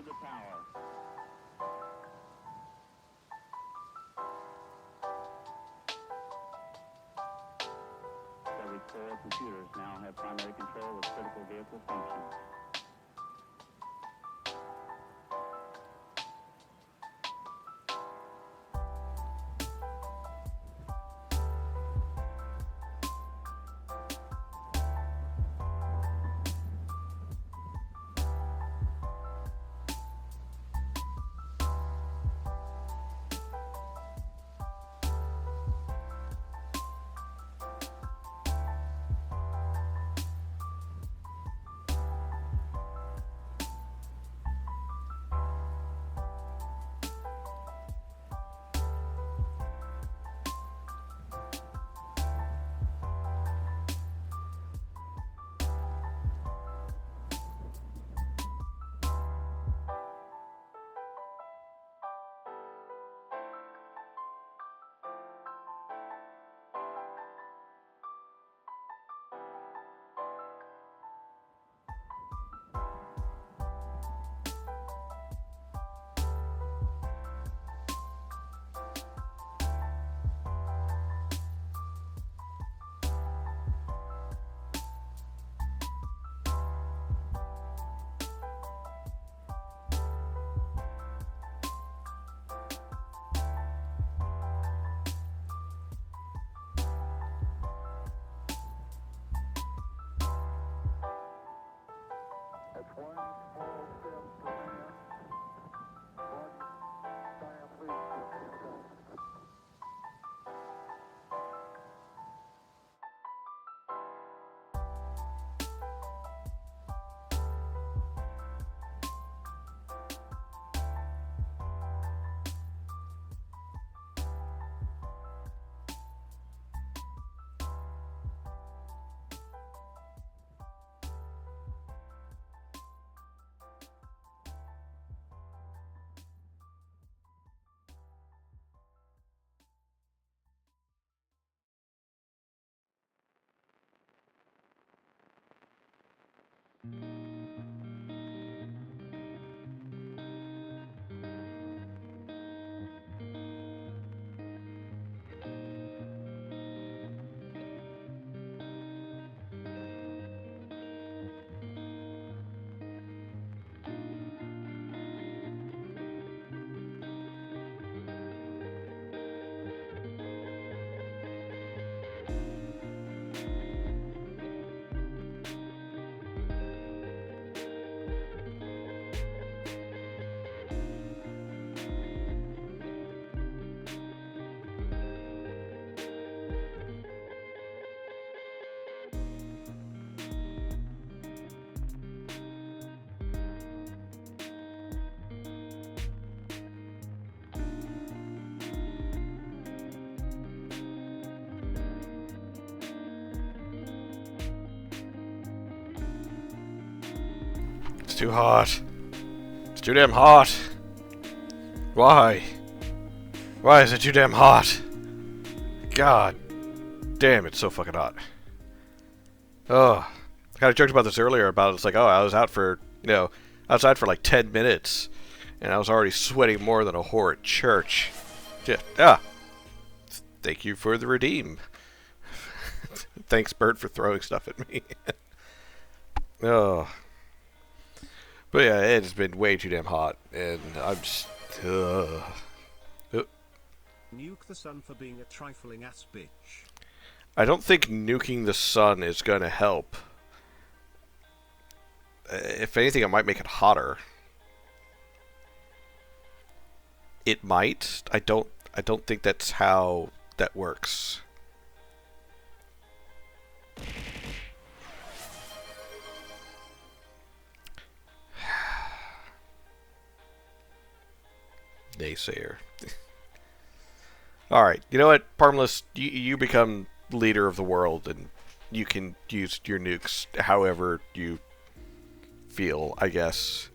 to power. Every core of computers now have primary control of critical vehicle functions. Too hot. It's too damn hot. Why? Why is it too damn hot? God damn, it's so fucking hot. Oh, I kind of joked about this earlier about it's like, oh, I was out for, outside for like 10 minutes and I was already sweating more than a whore at church. Yeah. Thank you for the redeem. Thanks, Bert, for throwing stuff at me. Oh. But yeah, it's been way too damn hot, and I'm just... Nuke the sun for being a trifling ass bitch. I don't think nuking the sun is going to help. If anything, it might make it hotter. It might. I don't think that's how that works. Naysayer. Alright, you know what, Parmless, you become leader of the world, and you can use your nukes however you feel, I guess.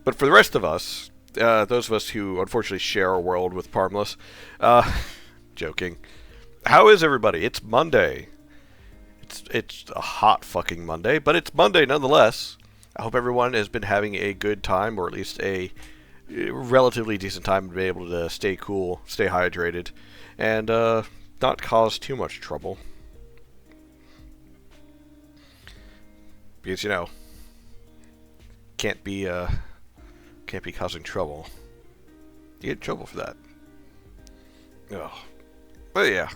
But for the rest of us, those of us who unfortunately share a world with Parmless, joking. How is everybody? It's Monday. It's a hot fucking Monday, but it's Monday nonetheless. I hope everyone has been having a good time, or at least a relatively decent time, and be able to stay cool, stay hydrated, and not cause too much trouble. Because, you know, can't be causing trouble. You get in trouble for that. Oh. But yeah.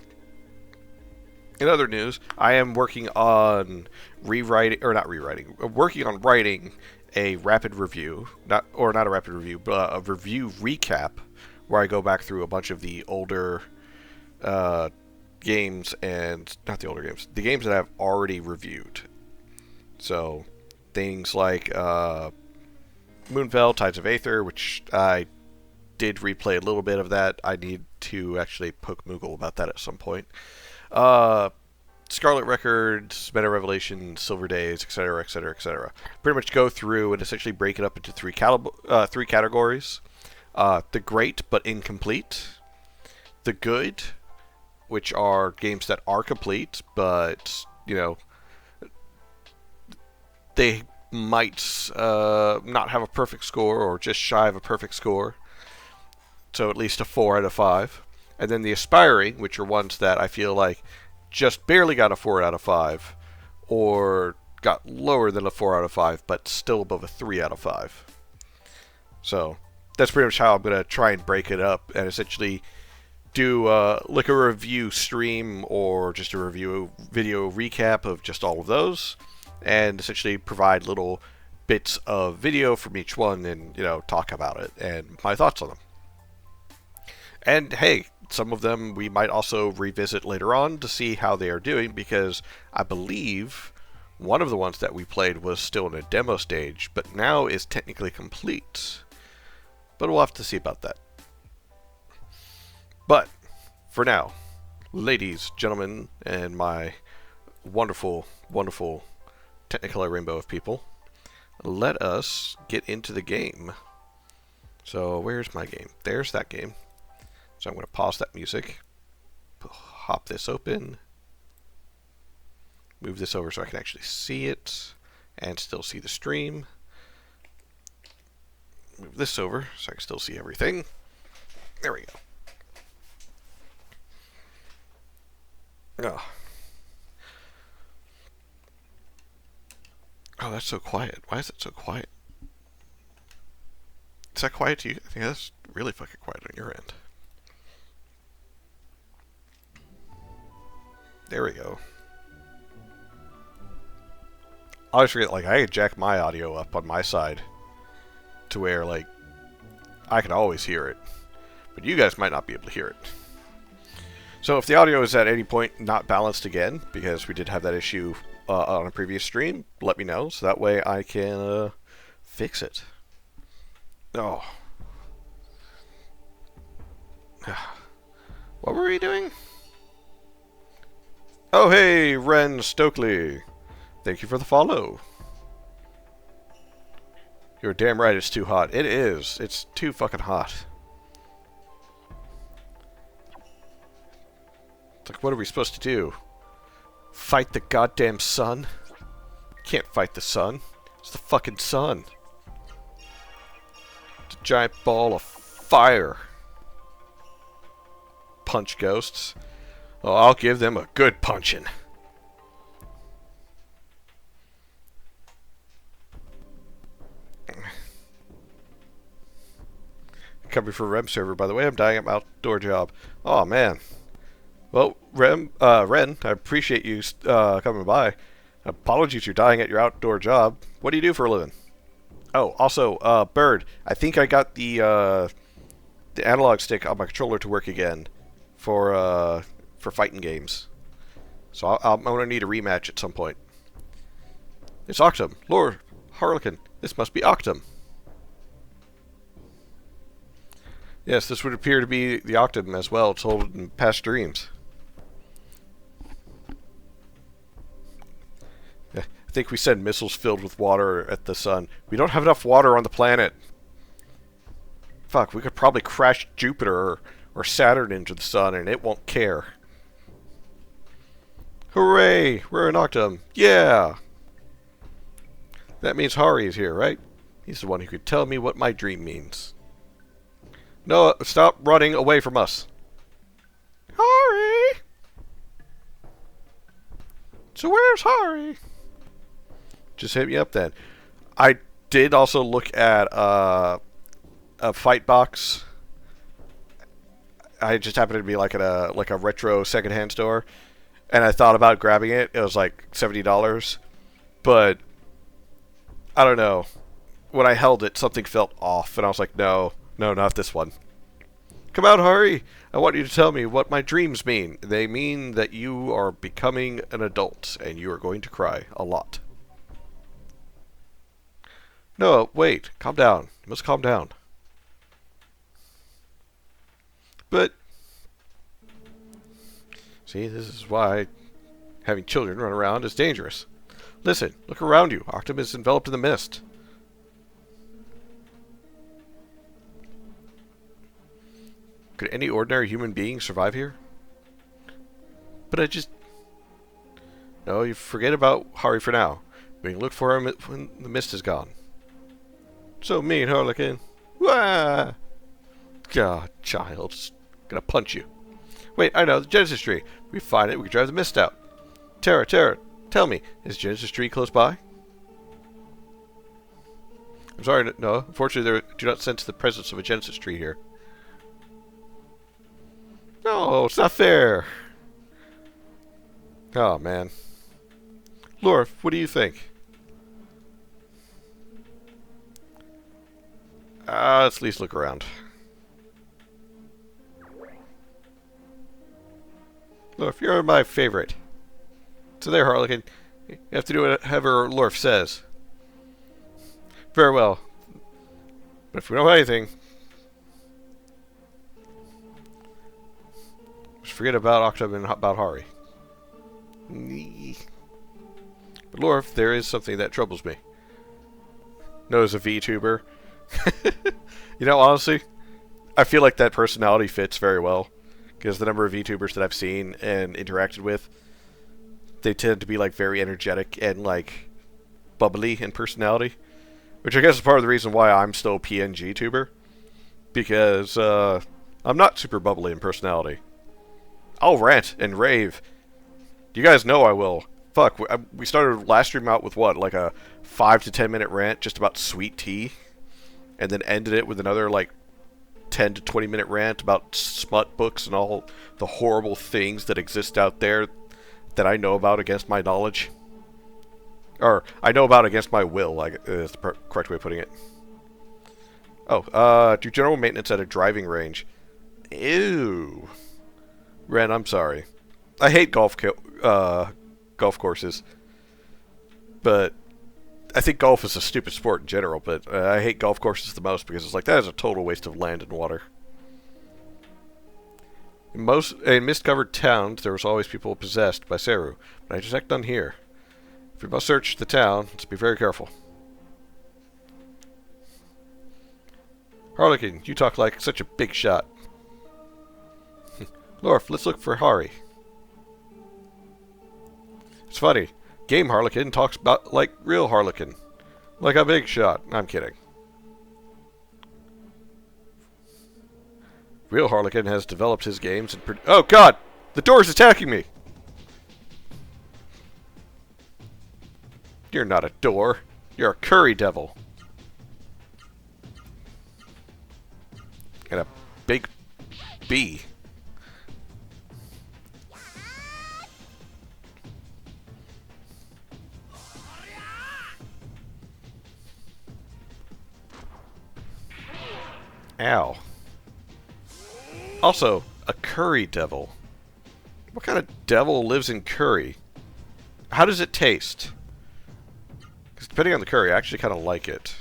In other news, I am working on working on writing a rapid review, not a rapid review, but a review recap, where I go back through a bunch of the older games, and not the older games, the games that I've already reviewed. So things like Moonfell, Tides of Aether, which I did replay a little bit of that. I need to actually poke Moogle about that at some point. Scarlet Records, Meta Revelations, Silver Days, etc., etc., etc. Pretty much go through and essentially break it up into three categories. The great but incomplete. The good, which are games that are complete, but, you know, they might not have a perfect score, or just shy of a perfect score. So at least a 4 out of 5. And then the aspiring, which are ones that I feel like just barely got a 4 out of 5, or got lower than a 4 out of 5, but still above a 3 out of 5. So that's pretty much how I'm going to try and break it up, and essentially do like a review stream, or just a review video recap of just all of those, and essentially provide little bits of video from each one, and, you know, talk about it and my thoughts on them. And hey, some of them we might also revisit later on to see how they are doing, because I believe one of the ones that we played was still in a demo stage, but now is technically complete. But we'll have to see about that. But for now, ladies, gentlemen, and my wonderful, wonderful Technicolor rainbow of people, let us get into the game. So where's my game? There's that game. So I'm going to pause that music, hop this open, move this over so I can actually see it and still see the stream. Move this over so I can still see everything. There we go. Oh, that's so quiet. Why is it so quiet? Is that quiet to you? I think that's really fucking quiet on your end. There we go. I always forget, like, I could jack my audio up on my side to where, like, I can always hear it. But you guys might not be able to hear it. So if the audio is at any point not balanced again, because we did have that issue on a previous stream, let me know, so that way I can fix it. Oh. What were we doing? Oh, hey, Ren Stokely. Thank you for the follow. You're damn right it's too hot. It is. It's too fucking hot. It's like, what are we supposed to do? Fight the goddamn sun? Can't fight the sun. It's the fucking sun. It's a giant ball of fire. Punch ghosts. Oh, I'll give them a good punching. Coming for Rem server, by the way. I'm dying at my outdoor job. Oh, man. Well, Ren, I appreciate you coming by. Apologies you're dying at your outdoor job. What do you do for a living? Oh, also, Bird, I think I got the analog stick on my controller to work again for fighting games. So I'm going to need a rematch at some point. It's Octum. Lord Harlequin. This must be Octum. Yes, this would appear to be the Octum as well, told in past streams. I think we send missiles filled with water at the sun. We don't have enough water on the planet. Fuck, we could probably crash Jupiter or Saturn into the sun and it won't care. Hooray! We're an Octum. Yeah! That means Hari is here, right? He's the one who could tell me what my dream means. No, stop running away from us. Hari! So where's Hari? Just hit me up then. I did also look at a fight box. I just happened to be like at a retro secondhand store, and I thought about grabbing it. It was like $70, but I don't know. When I held it, something felt off, and I was like, no, not this one. Come out, Hari! I want you to tell me what my dreams mean. They mean that you are becoming an adult, and you are going to cry a lot. No, wait. Calm down. You must calm down. But, see, this is why having children run around is dangerous. Listen, look around you. Octum is enveloped in the mist. Could any ordinary human being survive here? But I just... No, you forget about Hari for now. We can look for him when the mist is gone. So mean, Harlequin. Wah! God, child. Just gonna punch you. Wait, I know, the Genesis tree. If we find it, we can drive the mist out. Terra, tell me, is Genesis tree close by? I'm sorry, no. Unfortunately, do not sense the presence of a Genesis tree here. No, it's not fair. Oh, man. Lorph, what do you think? Let's at least look around. Lorph, you're my favorite. So there, Harlequin. You have to do whatever Lorph says. Very well. But if we don't have anything, just forget about Octum and about Hari. But Lorph, there is something that troubles me. Known as a VTuber. You know, honestly, I feel like that personality fits very well. Because the number of VTubers that I've seen and interacted with, they tend to be like very energetic and like bubbly in personality. Which I guess is part of the reason why I'm still a PNG tuber. Because I'm not super bubbly in personality. I'll rant and rave. You guys know I will. Fuck, we started last stream out with what? Like a 5 to 10 minute rant just about sweet tea. And then ended it with another like 10 to 20 minute rant about smut books and all the horrible things that exist out there that I know about against my knowledge. Or, I know about against my will, is the correct way of putting it. Oh, do general maintenance at a driving range. Ew. Ren, I'm sorry. I hate golf courses. But I think golf is a stupid sport in general, but I hate golf courses the most because it's like, that is a total waste of land and water. In mist-covered towns, there was always people possessed by Seru, but I just act none here. If we must search the town, let's be very careful. Harlequin, you talk like such a big shot. Lorph, let's look for Hari. It's funny. Game Harlequin talks about like real Harlequin. Like a big shot. I'm kidding. Real Harlequin has developed his games and oh god! The door's attacking me! You're not a door. You're a curry devil. And a big bee. Ow. Also, a curry devil. What kind of devil lives in curry? How does it taste? Because depending on the curry, I actually kind of like it.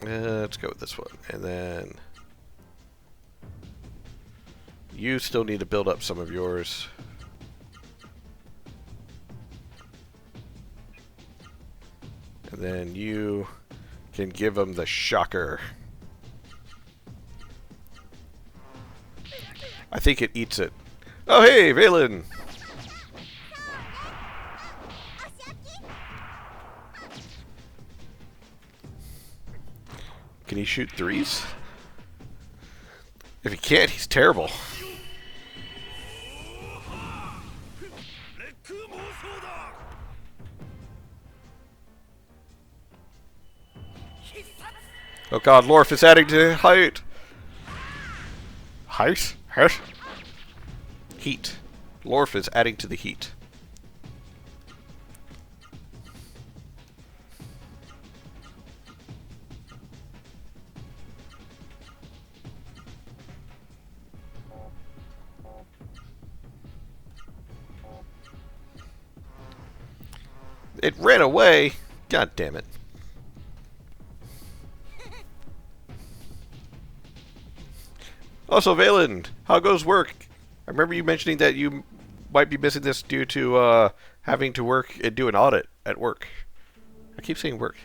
Let's go with this one. And then you still need to build up some of yours. And then you can give them the shocker. I think it eats it. Oh, hey, Valen! Can he shoot threes? If he can't, he's terrible. Oh god, Lorph is adding to height! Height? Height? Heat. Lorph is adding to the heat. It ran away! God damn it. Also, Valen, how goes work? I remember you mentioning that you might be missing this due to having to work and do an audit at work. I keep saying work.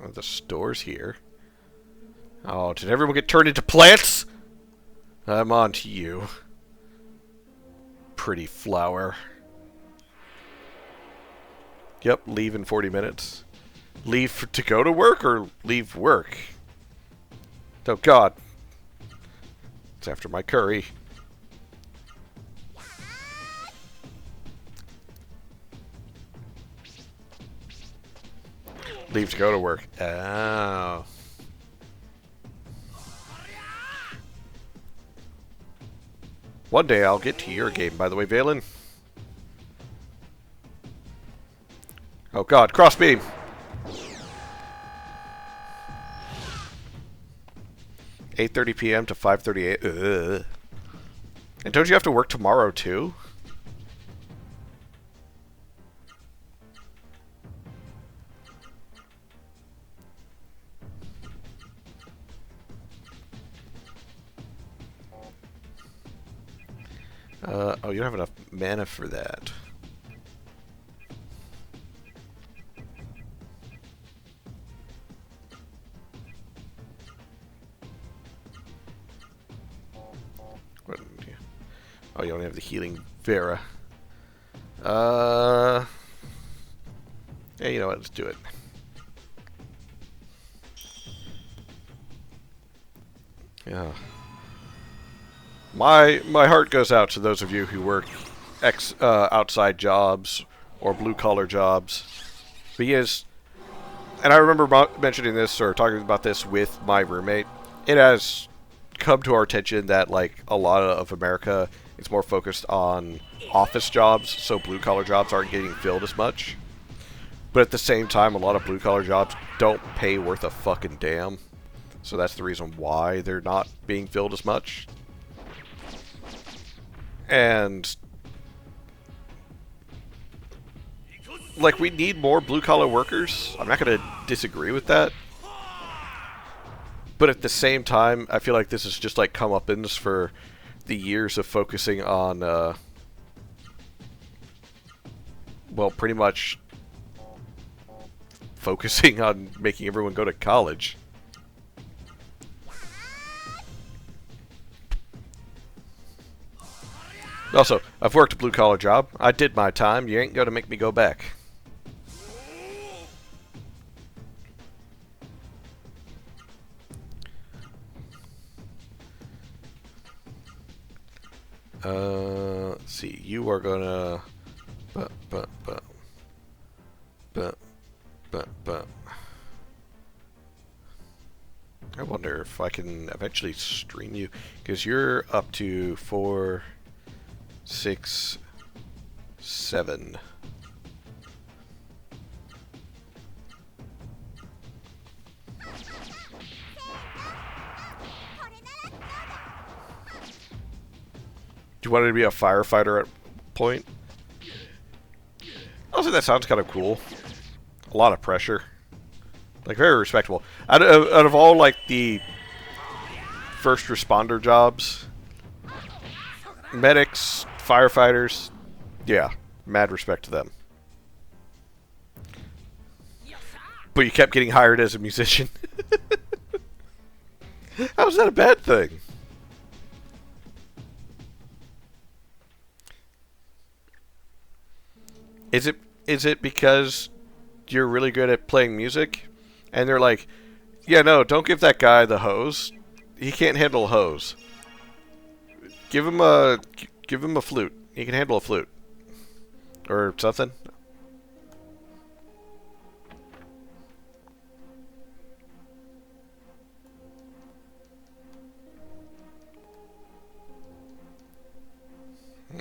Oh, the store's here. Oh, did everyone get turned into plants? I'm on to you. Pretty flower. Yep, leave in 40 minutes. Leave to go to work or leave work? Oh god. It's after my curry. Leave to go to work. Oh. One day I'll get to your game, by the way, Valen. Oh god, crossbeam! 8:30 p.m. to 5:38. Ugh. And don't you have to work tomorrow too? Oh, you don't have enough mana for that. What? Oh, you don't have the healing Vera. Yeah, you know what? Let's do it. Yeah. My heart goes out to those of you who work outside jobs or blue-collar jobs. Because, and I remember mentioning this or talking about this with my roommate, it has come to our attention that, like, a lot of America is more focused on office jobs, so blue-collar jobs aren't getting filled as much. But at the same time, a lot of blue-collar jobs don't pay worth a fucking damn. So that's the reason why they're not being filled as much. And, like, we need more blue-collar workers. I'm not going to disagree with that. But at the same time, I feel like this is just, like, comeuppance for the years of focusing on, well, pretty much focusing on making everyone go to college. Also, I've worked a blue-collar job. I did my time. You ain't gonna make me go back. Let's see. You are gonna... I wonder if I can eventually stream you. Because you're up to 4... 6, 7. Do you want to be a firefighter at point? Also, that sounds kind of cool. A lot of pressure. Like, very respectable. Out of all, like, the first responder jobs, medics, firefighters, yeah, mad respect to them. But you kept getting hired as a musician. How is that a bad thing? Is it because you're really good at playing music? And they're like, yeah, no, don't give that guy the hose. He can't handle a hose. Give him a flute. He can handle a flute. Or something.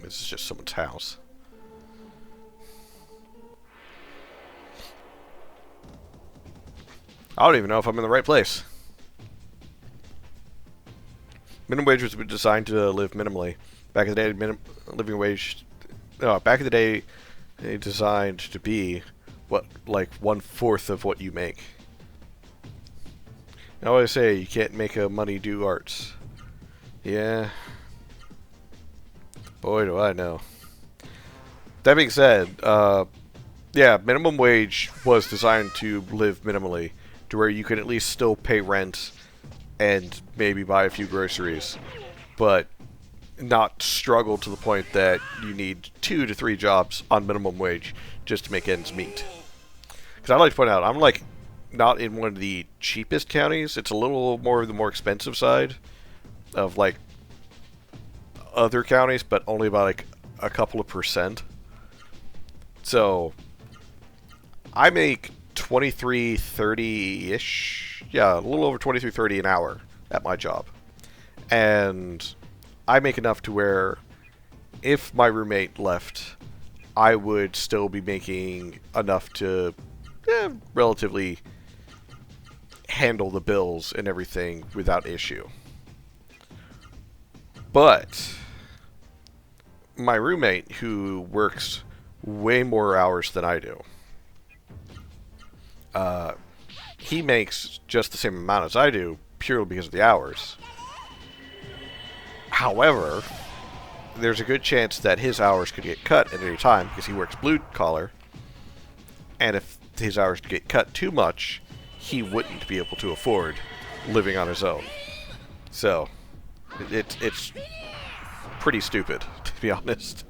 This is just someone's house. I don't even know if I'm in the right place. Minimum wage was designed to live minimally. Back in the day, living wage. No, back in the day, they designed to be what, like 1/4 of what you make. I always say you can't make a money do arts. Yeah. Boy, do I know. That being said, yeah, minimum wage was designed to live minimally, to where you can at least still pay rent and maybe buy a few groceries, but not struggle to the point that you need 2 to 3 jobs on minimum wage just to make ends meet. Because I'd like to point out, I'm like not in one of the cheapest counties. It's a little more of the more expensive side of like other counties, but only by like a couple of percent. So I make $23.30-ish. Yeah, a little over $23.30 an hour at my job. And I make enough to where if my roommate left, I would still be making enough to relatively handle the bills and everything without issue. But my roommate, who works way more hours than I do, he makes just the same amount as I do, purely because of the hours. However, there's a good chance that his hours could get cut at any time because he works blue collar, and if his hours get cut too much, he wouldn't be able to afford living on his own. So, it's pretty stupid, to be honest.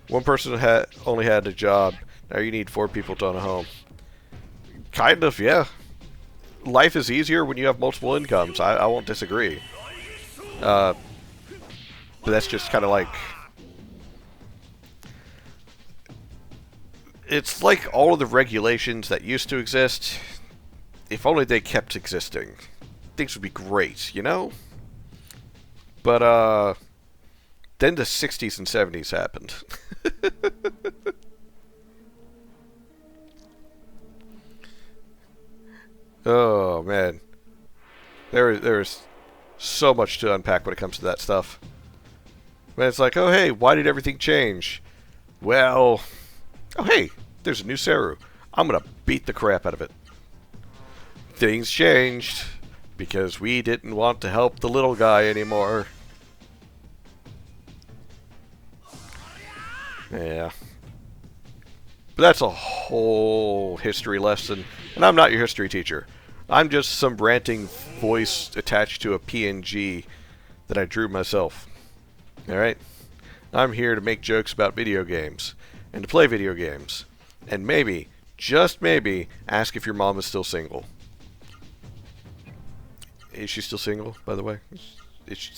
One person only had a job. Now you need 4 people to own a home. Kind of, yeah. Life is easier when you have multiple incomes. I won't disagree. But that's just kind of like... It's like all of the regulations that used to exist. If only they kept existing, things would be great, you know? But, then the 60s and 70s happened. Oh, man. There's so much to unpack when it comes to that stuff. But it's like, oh, hey, why did everything change? Well, oh, hey, there's a new Saru. I'm going to beat the crap out of it. Things changed because we didn't want to help the little guy anymore. Yeah. But that's a whole history lesson, and I'm not your history teacher. I'm just some ranting voice attached to a PNG that I drew myself. Alright? I'm here to make jokes about video games, and to play video games, and maybe, just maybe, ask if your mom is still single. Is she still single, by the way? Is she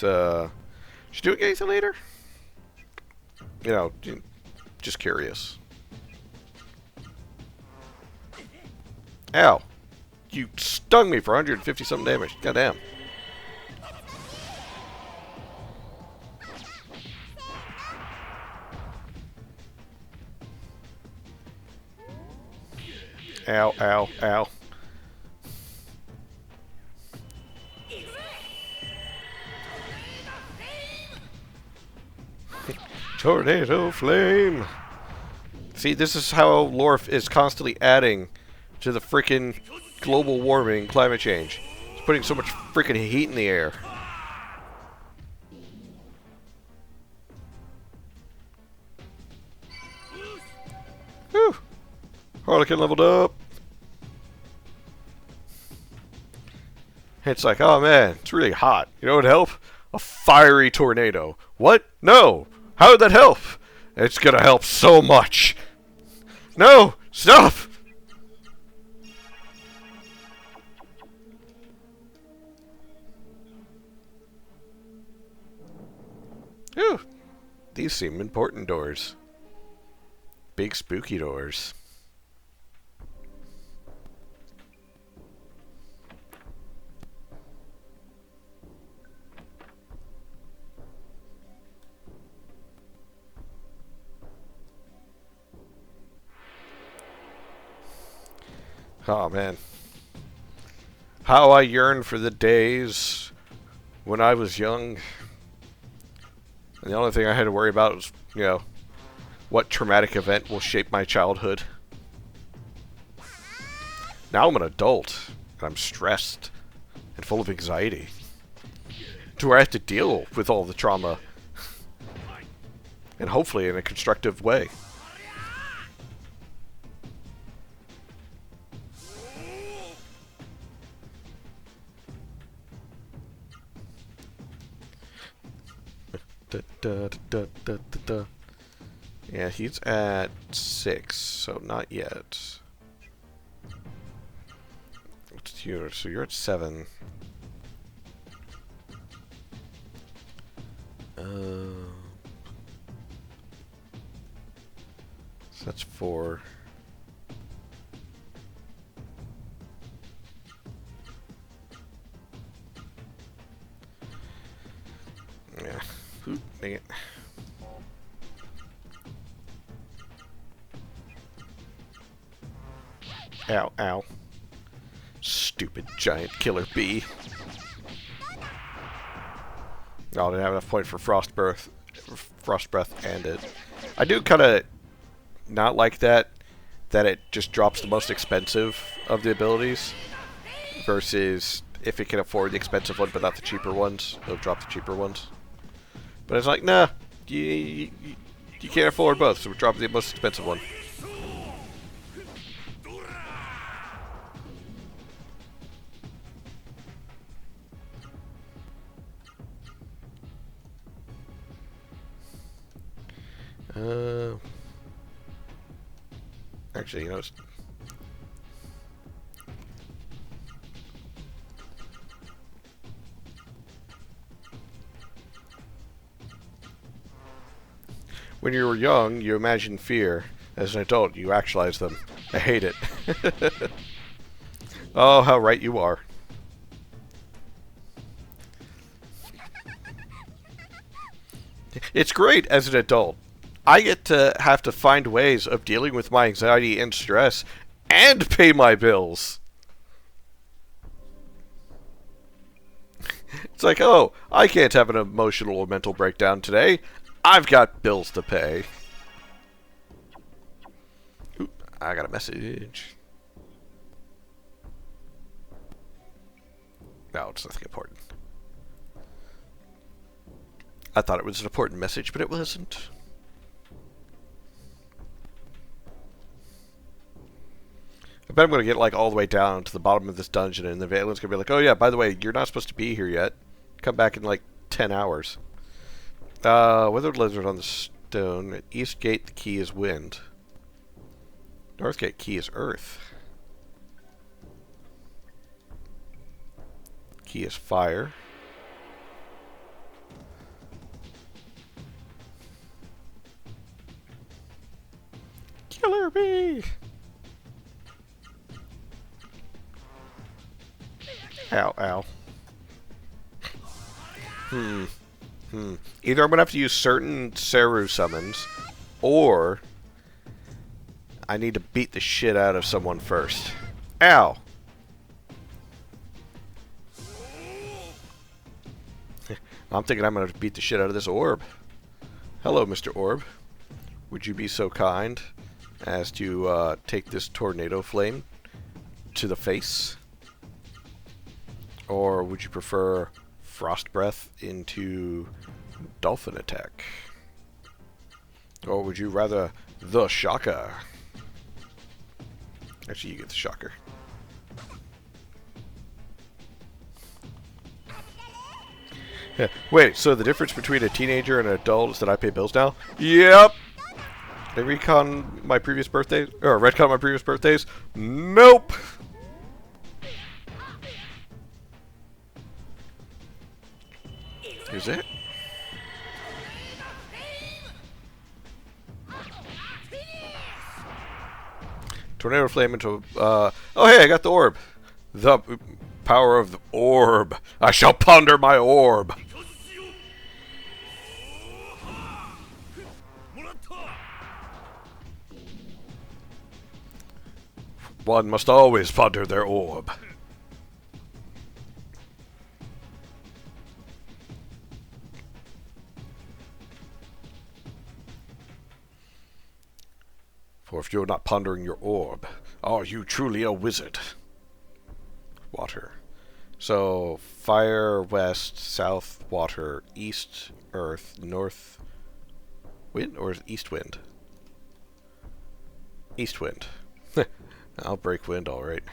doing anything later? You know, just curious. Ow. You stung me for 150 something damage. Goddamn. Ow, ow, ow. Tornado flame. See, this is how Lorph is constantly adding to the freaking global warming, climate change. It's putting so much freaking heat in the air. Whew. Harlequin leveled up. It's like, oh man, it's really hot. You know what would help? A fiery tornado. What? No! How would that help? It's gonna help so much. No! Stop! Ooh, these seem important doors. Big spooky doors. Oh man. How I yearn for the days when I was young. And the only thing I had to worry about was, you know, what traumatic event will shape my childhood. Now I'm an adult, and I'm stressed and full of anxiety. To where I have to deal with all the trauma. And hopefully in a constructive way. Yeah, he's at 6, so not yet. What's yours? So you're at 7. So that's 4. Yeah. Oop, dang it. Ow, ow. Stupid giant killer bee. Oh, I didn't have enough point for frost breath and it. I do kind of not like that it just drops the most expensive of the abilities versus if it can afford the expensive one but not the cheaper ones, it'll drop the cheaper ones. But it's like, nah, you can't afford both, so we're dropping the most expensive one. Actually, you know, when you were young, you imagined fear. As an adult, you actualize them. I hate it. Oh, how right you are. It's great as an adult. I get to have to find ways of dealing with my anxiety and stress and pay my bills. It's like, oh, I can't have an emotional or mental breakdown today. I've got bills to pay. Oop, I got a message. No, it's nothing important. I thought it was an important message, but it wasn't. I bet I'm going to get like all the way down to the bottom of this dungeon and the Valen's going to be like, oh yeah, by the way, you're not supposed to be here yet. Come back in like 10 hours. Withered lizard on the stone. At East Gate, the key is wind. North Gate, key is earth. Key is fire. Killer bee! Ow, ow. Either I'm going to have to use certain Seru summons, or I need to beat the shit out of someone first. Ow! I'm thinking I'm going to beat the shit out of this orb. Hello, Mr. Orb. Would you be so kind as to take this tornado flame to the face? Or would you prefer frost breath into dolphin attack? Or would you rather the shocker? Actually, you get the shocker. Yeah. Wait, so the difference between a teenager and an adult is that I pay bills now? Yep! Did I recon my previous birthdays? Or retcon my previous birthdays? Nope! Is it? Tornado flame into... oh hey, I got the orb! The power of the orb! I shall ponder my orb! One must always ponder their orb. For if you're not pondering your orb, are you truly a wizard? Water. So, fire, west, south, water, east, earth, north, wind, or east wind? East wind. I'll break wind, alright.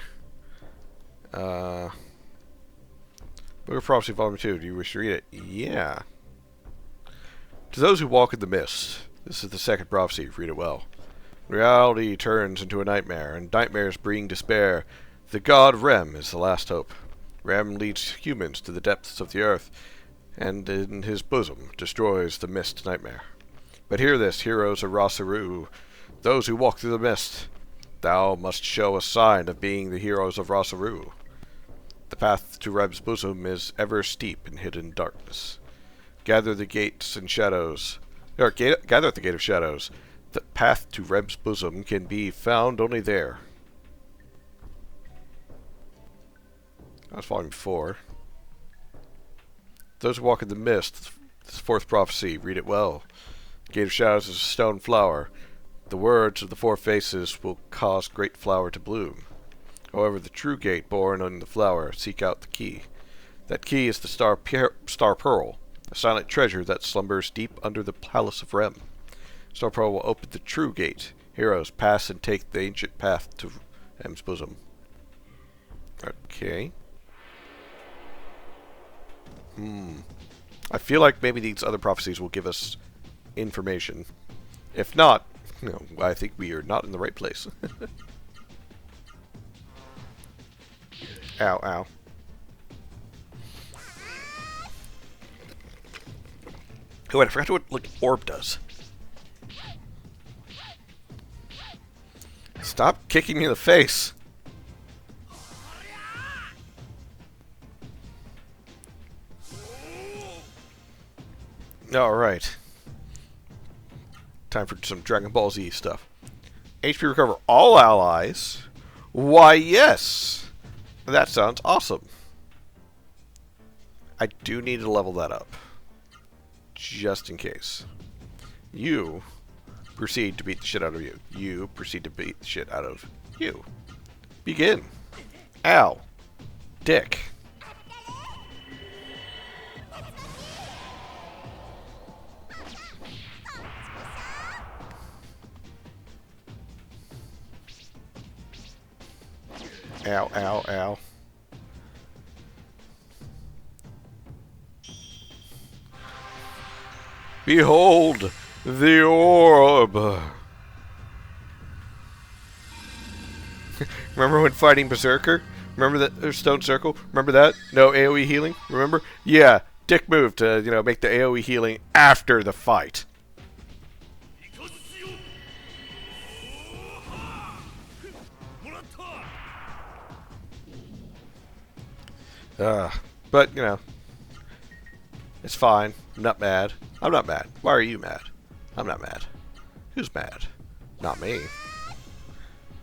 Book of Prophecy, Volume 2. Do you wish to read it? Yeah. To those who walk in the mist, this is the second prophecy. Read it well. Reality turns into a nightmare, and nightmares bring despair. The god Rem is the last hope. Rem leads humans to the depths of the earth, and in his bosom destroys the mist nightmare. But hear this, heroes of Rosaru, those who walk through the mist. Thou must show a sign of being the heroes of Rosaru. The path to Rem's bosom is ever steep in hidden darkness. Gather the gates and shadows, gather at the gate of shadows. The path to Rem's bosom can be found only there. That's volume 4. Those who walk in the mist, this fourth prophecy, read it well. Gate of shadows is a stone flower. The words of the four faces will cause great flower to bloom. However, the true gate born on the flower, seek out the key. That key is the star pearl, a silent treasure that slumbers deep under the palace of Rem. Star pearl will open the true gate. Heroes, pass and take the ancient path to Rem's bosom. Okay. I feel like maybe these other prophecies will give us information. If not, I think we are not in the right place. Ow, ow. Oh wait, I forgot what orb does. Stop kicking me in the face. Alright. Time for some Dragon Ball Z stuff. HP recover all allies? Why, yes! That sounds awesome. I do need to level that up. Just in case. You proceed to beat the shit out of you. You proceed to beat the shit out of you. Begin. Ow. Dick. Ow, ow, ow. Behold the orb! Remember when fighting Berserker? Remember that Stone Circle? Remember that? No AoE healing? Remember? Yeah, dick move to, make the AoE healing after the fight. But, it's fine. I'm not mad. I'm not mad. Why are you mad? I'm not mad. Who's mad? Not me.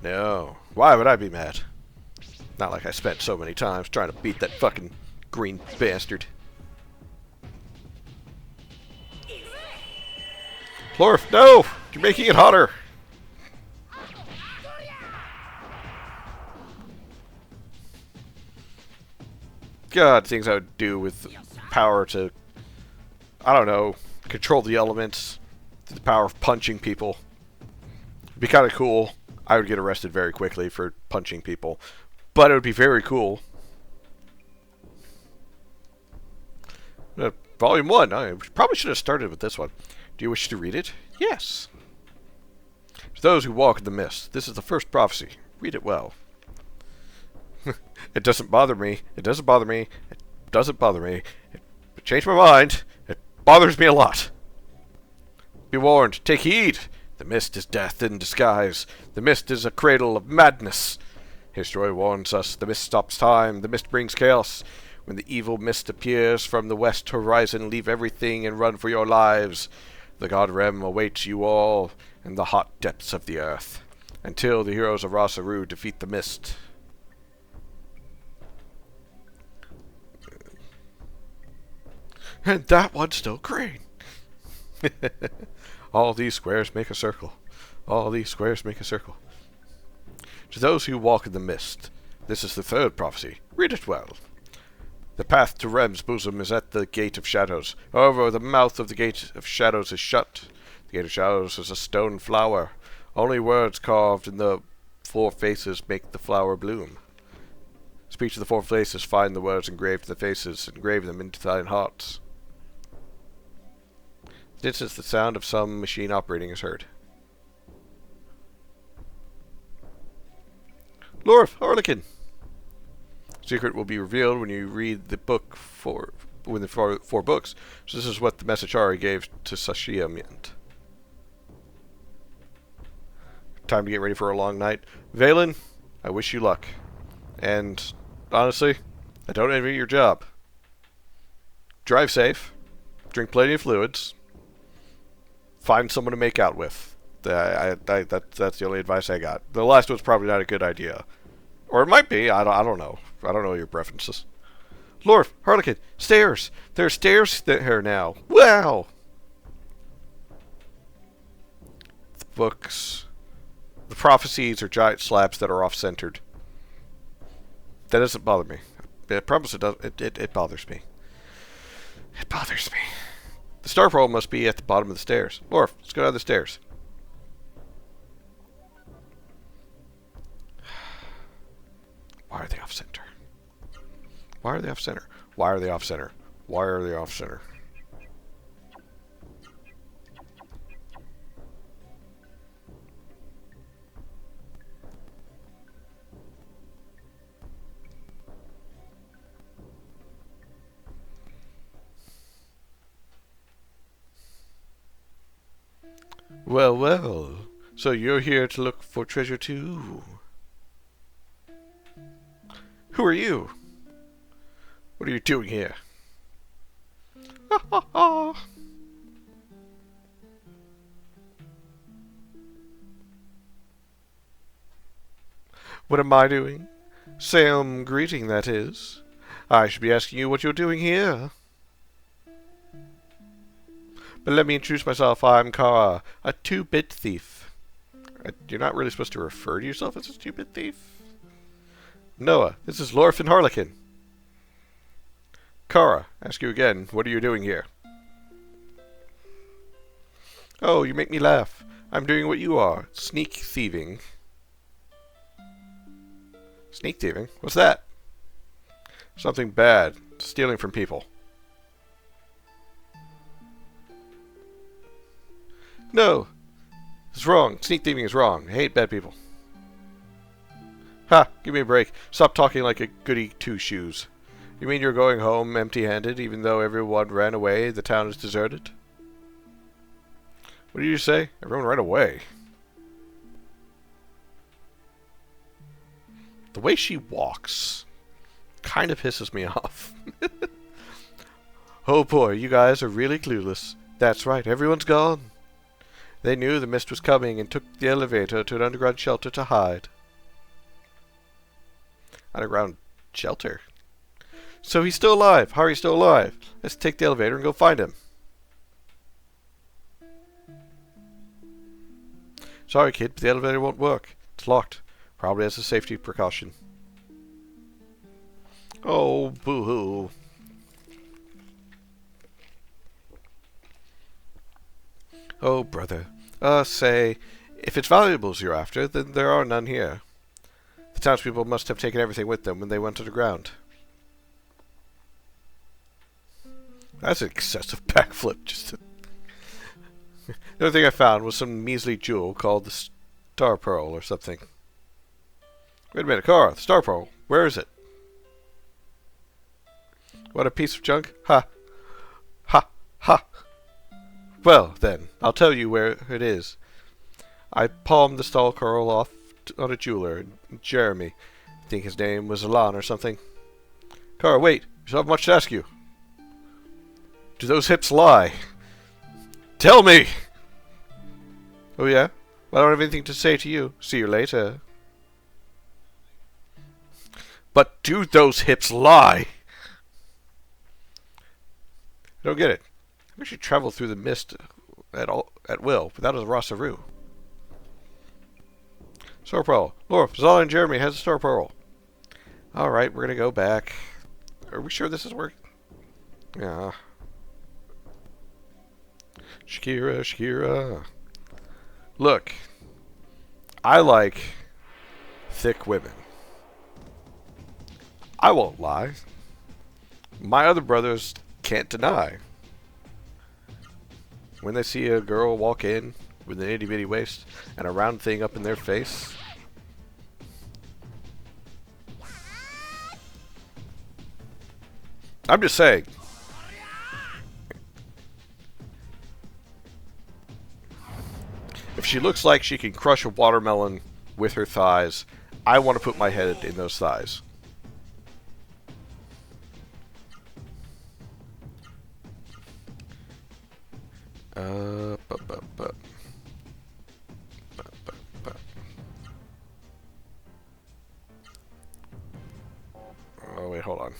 No. Why would I be mad? Not like I spent so many times trying to beat that fucking green bastard. Lorph, no! You're making it hotter! God, things I would do with power to, I don't know, control the elements, the power of punching people. It'd be kind of cool. I would get arrested very quickly for punching people, but it would be very cool. I'm gonna Volume 1. I probably should have started with this one. Do you wish to read it? Yes. To those who walk in the mist, this is the first prophecy. Read it well. It doesn't bother me. It doesn't bother me. It doesn't bother me. It changed my mind. It bothers me a lot. Be warned. Take heed. The mist is death in disguise. The mist is a cradle of madness. History warns us. The mist stops time. The mist brings chaos. When the evil mist appears from the west horizon, leave everything and run for your lives. The God Rem awaits you all in the hot depths of the earth, until the heroes of Rosaru defeat the mist. And that one's still green. All these squares make a circle. All these squares make a circle. To those who walk in the mist, this is the third prophecy. Read it well. The path to Rem's bosom is at the Gate of Shadows. However, the mouth of the Gate of Shadows is shut. The Gate of Shadows is a stone flower. Only words carved in the four faces make the flower bloom. Speak to the four faces, find the words engraved in the faces, engrave them into thine hearts. This is the sound of some machine operating is heard. Lorph, Harlequin! Secret will be revealed when you read the book four books. So this is what the message Ari gave to Sashia meant. Time to get ready for a long night. Valen, I wish you luck. And honestly, I don't envy your job. Drive safe. Drink plenty of fluids. Find someone to make out with. That's the only advice I got. The last one's probably not a good idea. Or it might be. I don't know. I don't know your preferences. Lorph, Harlequin, stairs! There are stairs there now. Wow! The books. The prophecies are giant slabs that are off-centered. That doesn't bother me. I promise it does. It bothers me. It bothers me. The star pearl must be at the bottom of the stairs. Lorph, let's go down the stairs. Why are they off-center? Why are they off-center? Why are they off-center? Why are they off-center? Well, well. So you're here to look for treasure too? Who are you? What are you doing here? Ha ha ha! What am I doing? Sam greeting, that is. I should be asking you what you're doing here. But let me introduce myself. I'm Kara, a 2-bit thief. You're not really supposed to refer to yourself as a 2-bit thief? Noah, this is Lorph and Harlequin. Kara, ask you again, what are you doing here? Oh, you make me laugh. I'm doing what you are, sneak thieving. Sneak thieving? What's that? Something bad. Stealing from people. No. It's wrong. Sneak thieving is wrong. I hate bad people. Ha! Give me a break. Stop talking like a goody two-shoes. You mean you're going home empty-handed even though everyone ran away, the town is deserted? What did you say? Everyone ran away. The way she walks kind of pisses me off. Oh boy, you guys are really clueless. That's right, everyone's gone. They knew the mist was coming and took the elevator to an underground shelter to hide. Underground shelter? So he's still alive. Hari's still alive. Let's take the elevator and go find him. Sorry, kid, but the elevator won't work. It's locked. Probably as a safety precaution. Oh, boo-hoo. Oh, brother. Say, if it's valuables you're after, then there are none here. The townspeople must have taken everything with them when they went underground. That's an excessive backflip. Just to... The other thing I found was some measly jewel called the Star Pearl or something. Wait a minute, Cora, the Star Pearl. Where is it? What a piece of junk. Ha. Ha. Ha. Well, then, I'll tell you where it is. I palmed the Star Pearl off on a jeweler, Jeremy. I think his name was Alon or something. Cora, wait. I still have much to ask you. Do those hips lie? Tell me! Oh yeah? Well, I don't have anything to say to you. See you later. But do those hips lie? I don't get it. I should travel through the mist at will, without a Rossaroo. Star Pearl. Lorph, Zala and Jeremy has a Star Pearl. Alright, we're gonna go back. Are we sure this is working? Yeah. Shakira, Shakira. Look, I like thick women. I won't lie. My other brothers can't deny. When they see a girl walk in with an itty-bitty waist and a round thing up in their face, I'm just saying. If she looks like she can crush a watermelon with her thighs, I want to put my head in those thighs. Oh, wait, hold on.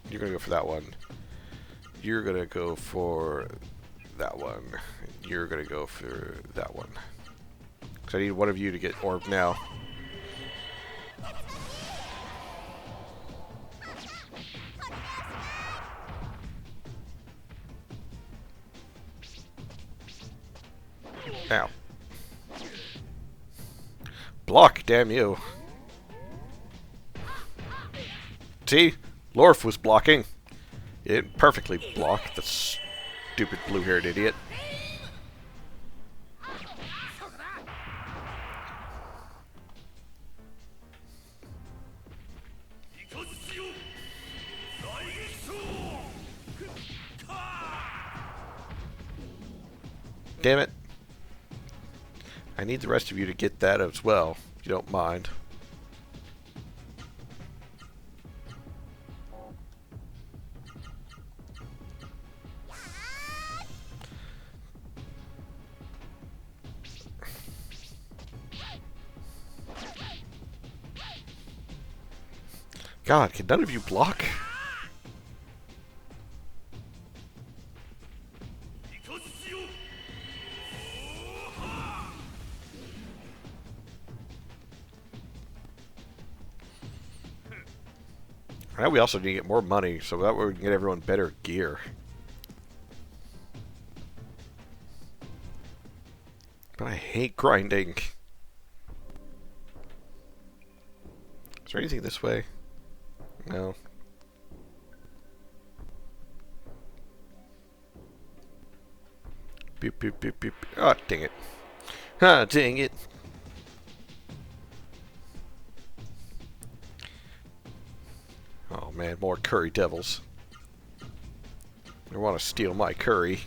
You're gonna go for that one. You're gonna go for that one. You're gonna go for that one. Because I need one of you to get orb now. Ow. Block, damn you. See? Lorph was blocking. He didn't perfectly block, the stupid blue-haired idiot. Damn it. I need the rest of you to get that as well, if you don't mind. God, can none of you block? Now we also need to get more money, so that way we can get everyone better gear. But I hate grinding. Is there anything this way? No. Beep, beep, beep, beep. Ah, dang it. Ah, dang it. Oh man, more curry devils. They want to steal my curry.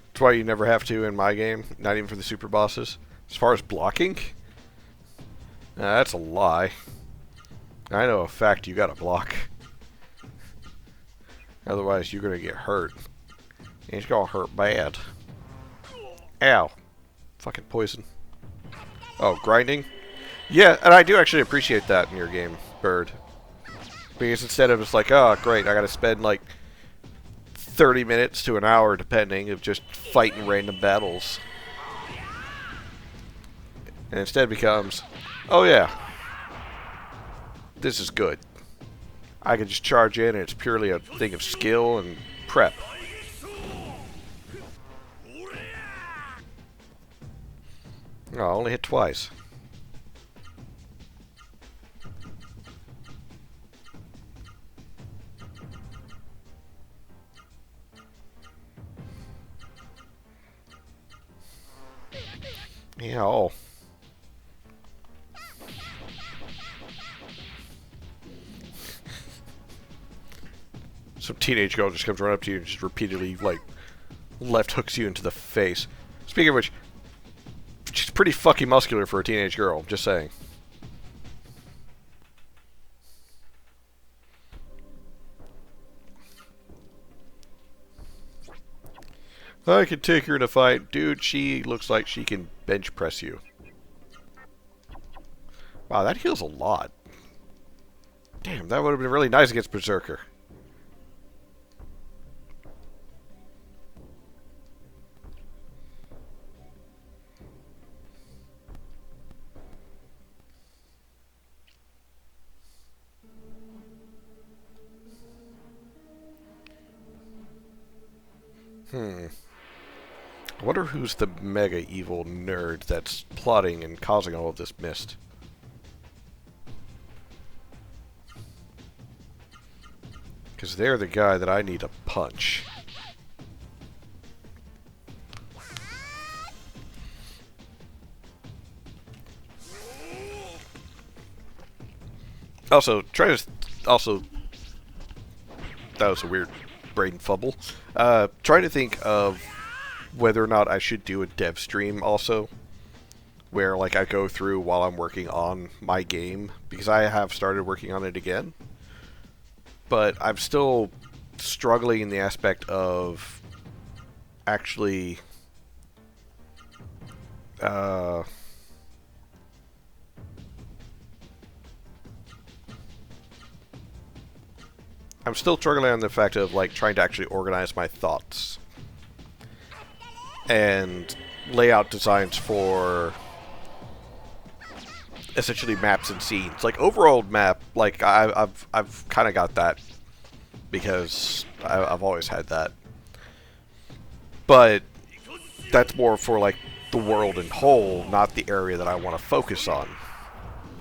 That's why you never have to in my game, not even for the super bosses. As far as blocking, that's a lie. I know a fact, you gotta block. Otherwise you're gonna get hurt. And it's gonna hurt bad. Ow. Fucking poison. Oh, grinding? Yeah, and I do actually appreciate that in your game, Bird. Because instead of just like, oh great, I gotta spend like 30 minutes to an hour depending of just fighting random battles. And instead becomes, oh yeah, this is good. I can just charge in and it's purely a thing of skill and prep. Oh, I only hit twice. Yeah, oh. Some teenage girl just comes right up to you and just repeatedly, like, left hooks you into the face. Speaking of which, she's pretty fucking muscular for a teenage girl, just saying. I can take her in a fight. Dude, she looks like she can bench press you. Wow, that heals a lot. Damn, that would have been really nice against Berserker. I wonder who's the mega evil nerd that's plotting and causing all of this mist. Because they're the guy that I need to punch. Also, try to... Also... That was a weird brain fumble. Trying to think of whether or not I should do a dev stream also. Where, like, I go through while I'm working on my game. Because I have started working on it again. But I'm still struggling in the aspect of actually... I'm still struggling on the fact of, like, trying to actually organize my thoughts. And lay out designs for essentially maps and scenes. Like, overall map, like, I've kind of got that. Because I've always had that. But that's more for, like, the world in whole, not the area that I want to focus on.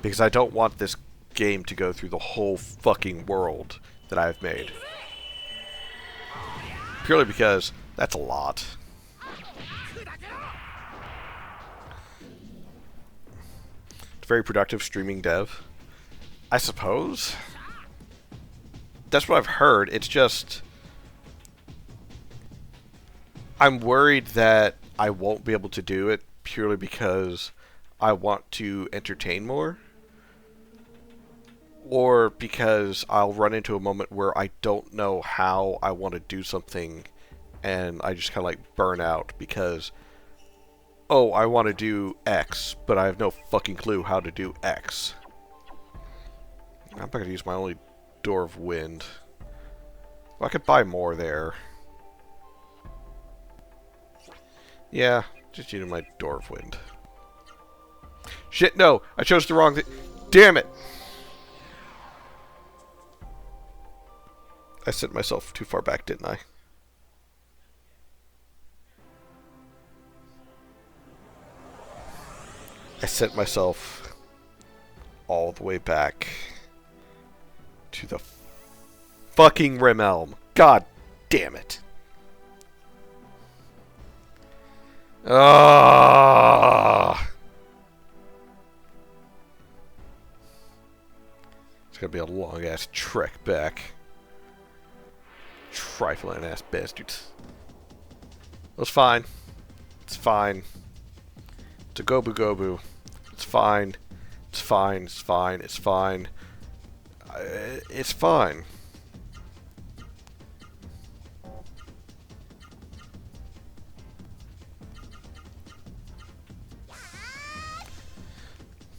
Because I don't want this game to go through the whole fucking world that I've made. Purely because that's a lot. It's very productive streaming dev, I suppose. That's what I've heard. It's just I'm worried that I won't be able to do it purely because I want to entertain more. Or because I'll run into a moment where I don't know how I want to do something and I just kind of like burn out because, oh, I want to do X, but I have no fucking clue how to do X. I'm not going to use my only Door of Wind. Well, I could buy more there. Yeah, just using my Door of Wind. Shit, no! I chose the wrong thing. Damn it! I set myself too far back, didn't I? I set myself all the way back to the fucking Rim Elm. God damn it. Ah! It's gonna be a long ass trek back. Trifling ass bastards. It was fine. It's fine. It's a gobu gobu. It's fine. It's fine. It's fine. It's fine. It's fine.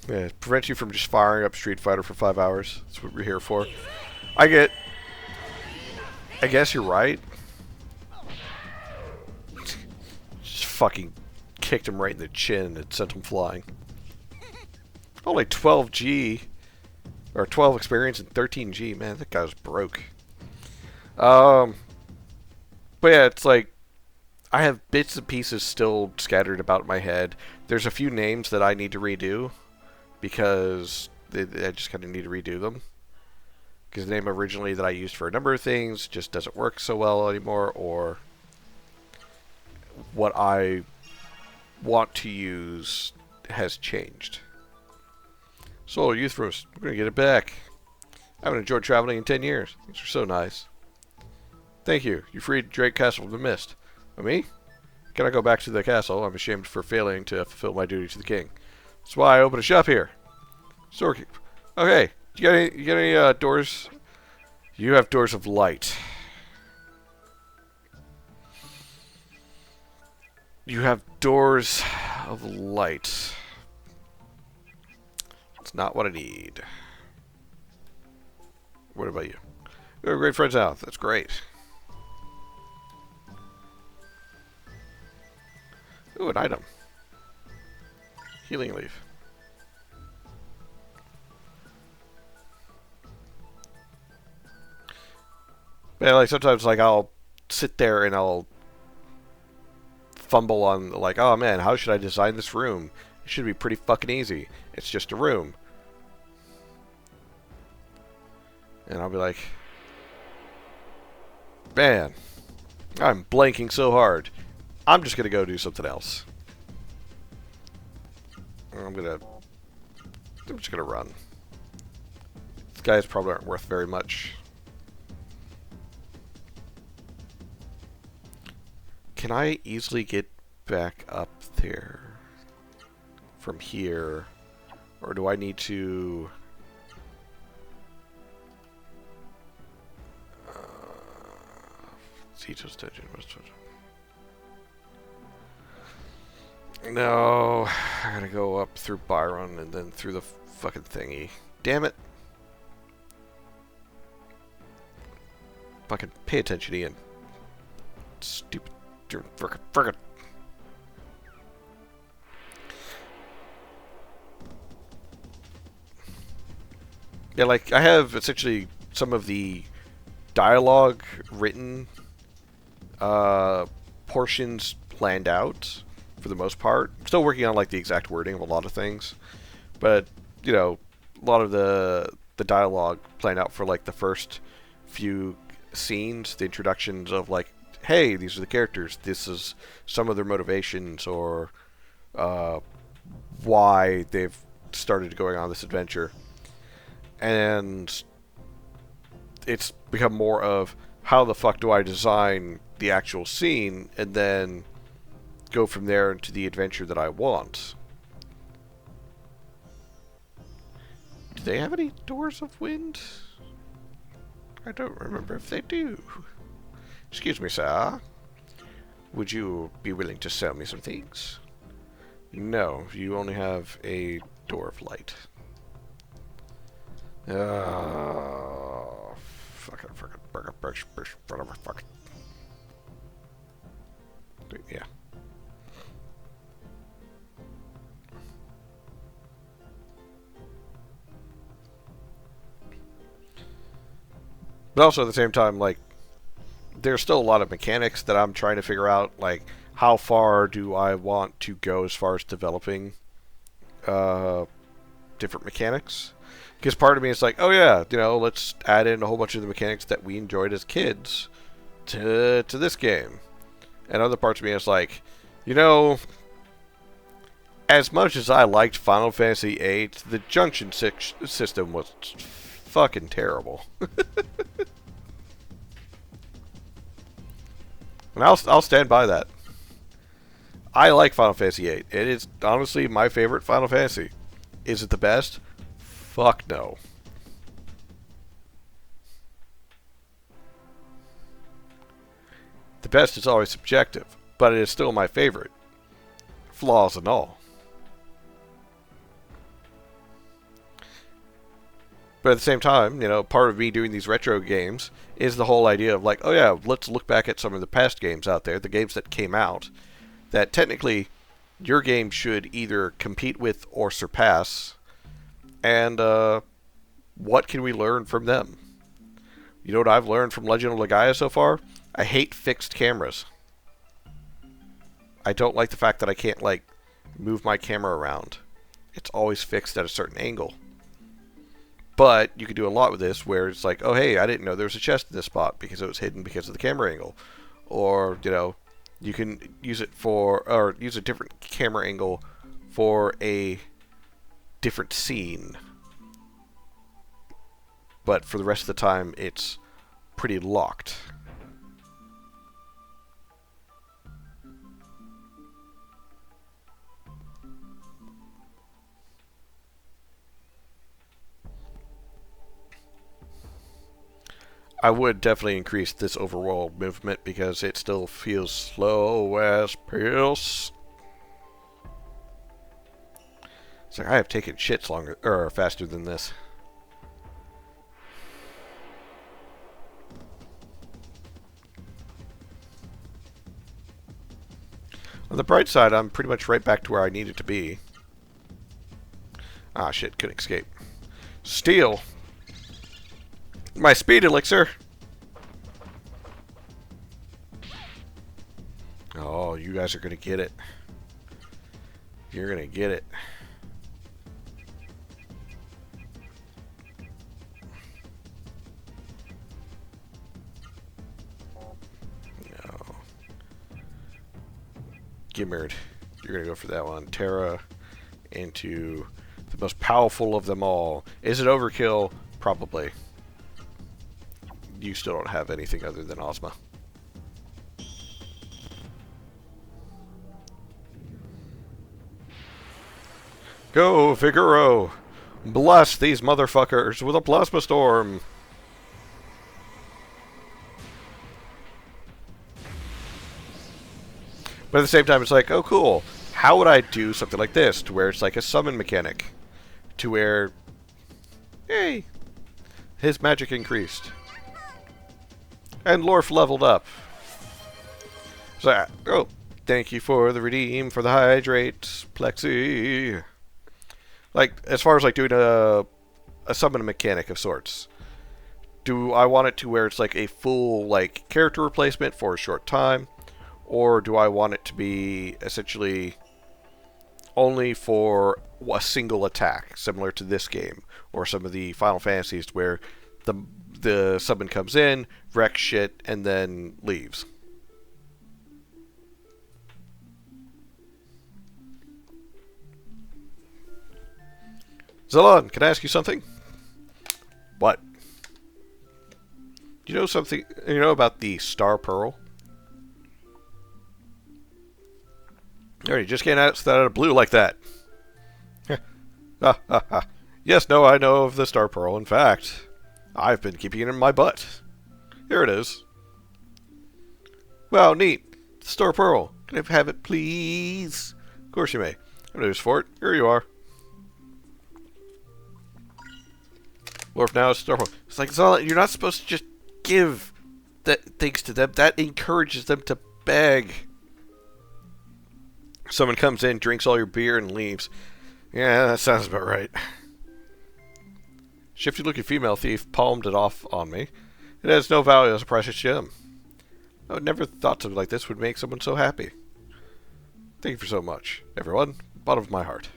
Yeah, it prevents you from just firing up Street Fighter for 5 hours. That's what we're here for. I guess you're right. Just fucking kicked him right in the chin and sent him flying. Only 12G. Or 12 experience and 13G. Man, that guy was broke. But yeah, it's like I have bits and pieces still scattered about in my head. There's a few names that I need to redo because I just kind of need to redo them. Because the name originally that I used for a number of things just doesn't work so well anymore, or what I want to use has changed. So, youth rooms, we're going to get it back. I haven't enjoyed traveling in 10 years. These are so nice. Thank you. You freed Drake Castle from the mist. But me? Can I go back to the castle? I'm ashamed for failing to fulfill my duty to the king. That's why I opened a shop here. Storekeep. Okay. You got any doors? You have doors of light. You have doors of light. It's not what I need. What about you? We're great friends now. That's great. Ooh, an item. Healing leaf. Yeah, like sometimes like I'll sit there and I'll fumble on like, oh man, how should I design this room? It should be pretty fucking easy. It's just a room. And I'll be like, man, I'm blanking so hard. I'm just gonna go do something else. I'm just gonna run. These guys probably aren't worth very much. Can I easily get back up there from here? Or do I need to... Zito's dungeon. No, I gotta go up through Byron and then through the fucking thingy. Damn it. Fucking pay attention, Ian. Stupid. Frickin'. Yeah, like, I have essentially some of the dialogue written portions planned out for the most part. I'm still working on, like, the exact wording of a lot of things. But, you know, a lot of the dialogue planned out for, like, the first few scenes, the introductions of, like, hey, these are the characters, this is some of their motivations, or why they've started going on this adventure. And it's become more of, how the fuck do I design the actual scene, and then go from there into the adventure that I want. Do they have any doors of wind? I don't remember if they do. Excuse me, sir. Would you be willing to sell me some things? No, you only have a door of light. Fuck it. Yeah. But also at the same time, like, there's still a lot of mechanics that I'm trying to figure out, like, how far do I want to go as far as developing different mechanics? Because part of me is like, oh yeah, you know, let's add in a whole bunch of the mechanics that we enjoyed as kids to this game. And other parts of me is like, you know, as much as I liked Final Fantasy VIII, the junction system was fucking terrible. And I'll stand by that. I like Final Fantasy VIII. It is honestly my favorite Final Fantasy. Is it the best? Fuck no. The best is always subjective, but it is still my favorite. Flaws and all. But at the same time, you know, part of me doing these retro games is the whole idea of like, oh yeah, let's look back at some of the past games out there, the games that came out, that technically your game should either compete with or surpass, and What can we learn from them? You know what I've learned from Legend of Legaia so far? I hate fixed cameras. I don't like the fact that I can't, like, move my camera around. It's always fixed at a certain angle. But you can do a lot with this where it's like, oh, hey, I didn't know there was a chest in this spot because it was hidden because of the camera angle. Or, you know, you can use it for, or use a different camera angle for a different scene. But for the rest of the time, it's pretty locked. I would definitely increase this overall movement because it still feels slow as piss. It's like I have taken shits longer or faster than this. On the bright side, I'm pretty much right back to where I needed to be. Ah, shit, couldn't escape. Steal! My speed elixir! Oh, you guys are gonna get it. You're gonna get it. No. Gimmered. You're gonna go for that one. Terra into the most powerful of them all. Is it overkill? Probably. You still don't have anything other than Ozma. Go, Figaro! Blast these motherfuckers with a plasma storm! But at the same time, it's like, oh cool, how would I do something like this, to where it's like a summon mechanic? To where, hey, his magic increased. And Lorph leveled up. So, oh, thank you for the redeem for the hydrate, Plexi. Like, as far as like doing a summon mechanic of sorts. Do I want it to where it's like a full like character replacement for a short time? Or do I want it to be essentially only for a single attack, similar to this game, or some of the Final Fantasies where the summon comes in, wrecks shit, and then leaves? Zalon, can I ask you something? What? Do you know something? You know about the Star Pearl? Oh, you just can't ask that out of blue like that. Yes, no, I know of the Star Pearl. In fact, I've been keeping it in my butt. Here it is. Wow, neat. Star Pearl. Can I have it, please? Of course you may. I'm news for it. Here you are. Lorph now is Star Pearl. It's like, you're not supposed to just give things to them. That encourages them to beg. Someone comes in, drinks all your beer, and leaves. Yeah, that sounds about right. Shifty-looking female thief palmed it off on me. It has no value as a precious gem. I would never thought something like this would make someone so happy. Thank you for so much, everyone. Bottom of my heart.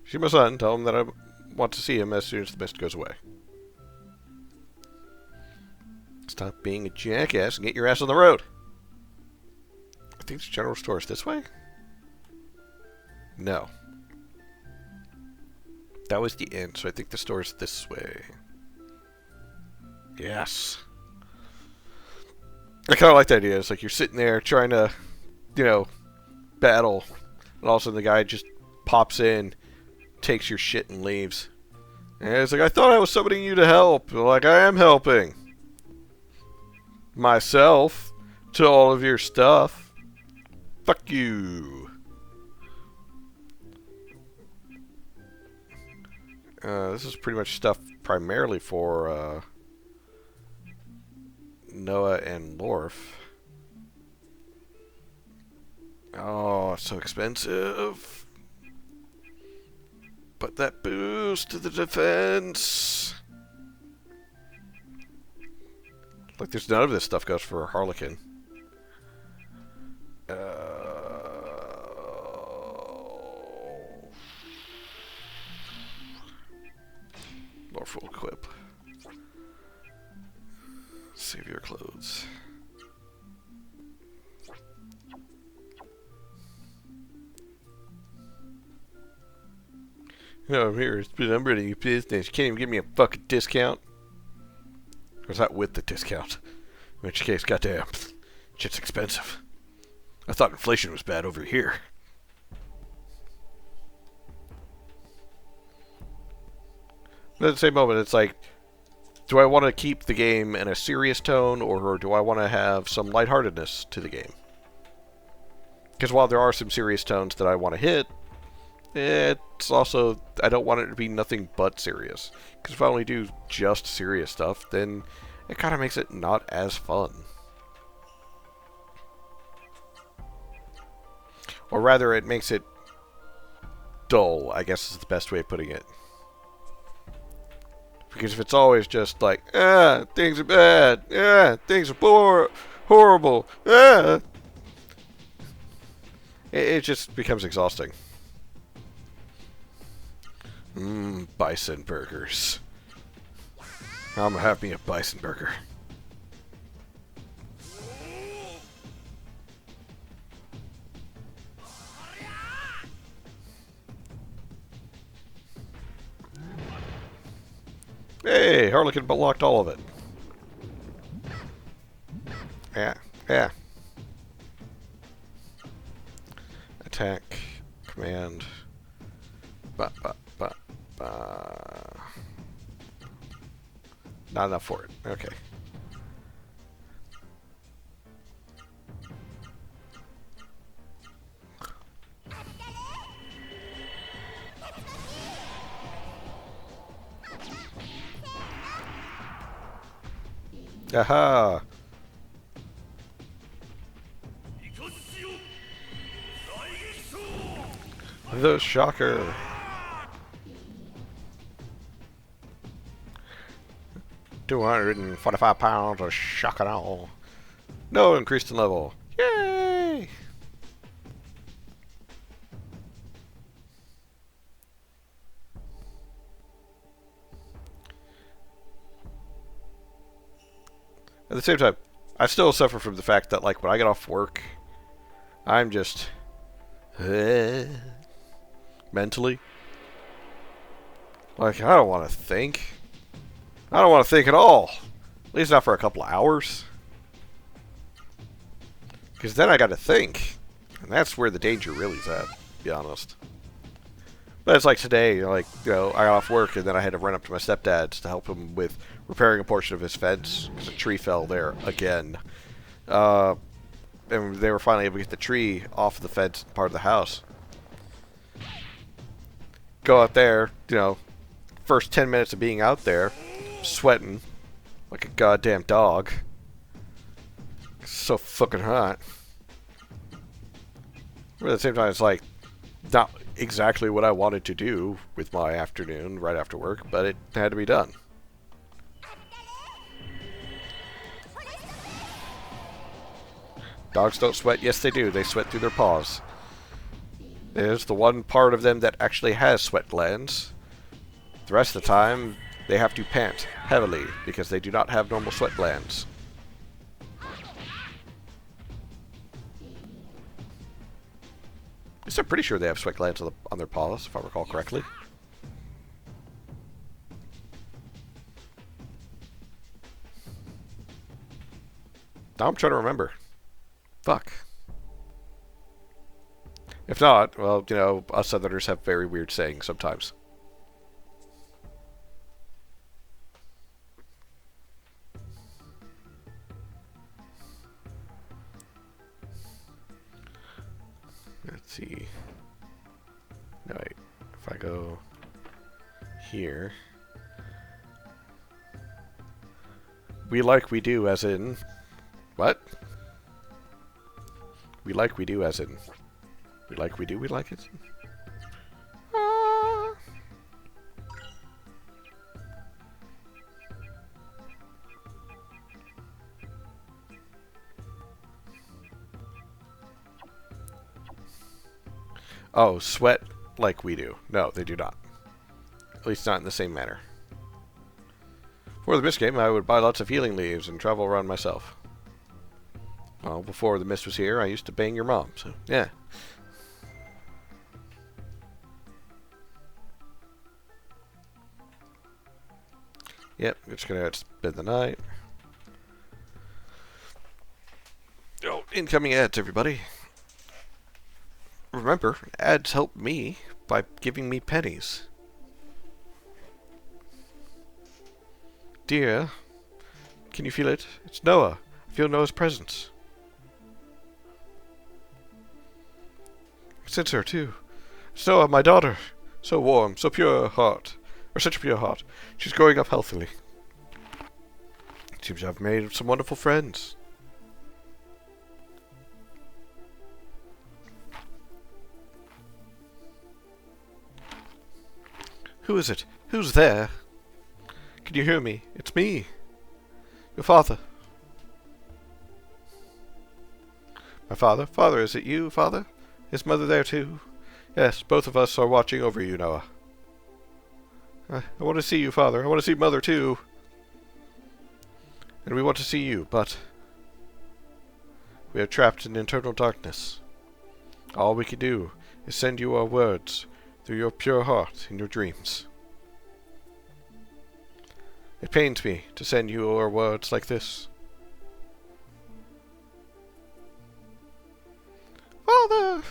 See my son. Tell him that I want to see him as soon as the mist goes away. Stop being a jackass and get your ass on the road. I think the general store is this way? No. That was the inn, so I think the store is this way. Yes. I kind of like the idea. It's like you're sitting there trying to, you know, battle, and all of a sudden the guy just pops in, takes your shit, and leaves. And it's like, I thought I was summoning you to help. Like, I am helping myself to all of your stuff. Fuck you. This is pretty much stuff primarily for Noah and Lorph. Oh, it's so expensive. But that boost to the defense. Like, there's none of this stuff goes for Harlequin. Lorph will equip. Save your clothes. No, I'm here. I'm running your business. You can't even give me a fucking discount. Or is that with the discount? In which case, goddamn, shit's expensive. I thought inflation was bad over here. But at the same moment, it's like, do I want to keep the game in a serious tone, or do I want to have some lightheartedness to the game? Because while there are some serious tones that I want to hit, it's also, I don't want it to be nothing but serious. Because if I only do just serious stuff, then it kind of makes it not as fun. Or rather, it makes it dull, I guess is the best way of putting it. Because if it's always just like, things are bad, things are horrible, it just becomes exhausting. Bison burgers. I'm having a bison burger. Hey, Harlequin blocked all of it. Yeah. Attack, command. Not enough for it. Okay. Aha! The shocker! 245 pounds of shock and all. No increase in level. Yay! At the same time, I still suffer from the fact that, like, when I get off work, I'm just mentally, like, I don't want to think. I don't want to think at all. At least not for a couple of hours. Because then I got to think. And that's where the danger really is at, to be honest. But it's like today, like, I got off work and then I had to run up to my stepdad's to help him with repairing a portion of his fence. Because a tree fell there again. And they were finally able to get the tree off the fence part of the house. Go out there, first 10 minutes of being out there, sweating like a goddamn dog. It's so fucking hot. But at the same time, it's like not exactly what I wanted to do with my afternoon right after work, but it had to be done. Dogs don't sweat. Yes, they do. They sweat through their paws. There's the one part of them that actually has sweat glands. The rest of the time, they have to pant heavily because they do not have normal sweat glands. I'm pretty sure they have sweat glands on their paws, if I recall correctly. Now I'm trying to remember. Fuck. If not, well, us Southerners have very weird sayings sometimes. Let's see. No, wait. If I go here. We like we do as in... What? We like we do as in... We like we do we like it? Oh, sweat like we do. No, they do not. At least not in the same manner. For the mist game, I would buy lots of healing leaves and travel around myself. Well, before the mist was here, I used to bang your mom, so yeah. Yep, we're just gonna spend the night. Oh, incoming ads, everybody. Remember, ads help me by giving me pennies. Dear, can you feel it? It's Noah. I feel Noah's presence. I sense her, too. It's Noah, my daughter. So warm, so pure heart. Or such a pure heart. She's growing up healthily. Seems I've made some wonderful friends. Who is it? Who's there? Can you hear me? It's me. Your father. My father? Father, is it you, father? Is mother there too? Yes, both of us are watching over you, Noah. I want to see you, father. I want to see mother too. And we want to see you, but we are trapped in internal darkness. All we can do is send you our words through your pure heart in your dreams. It pains me to send you our words like this. Father!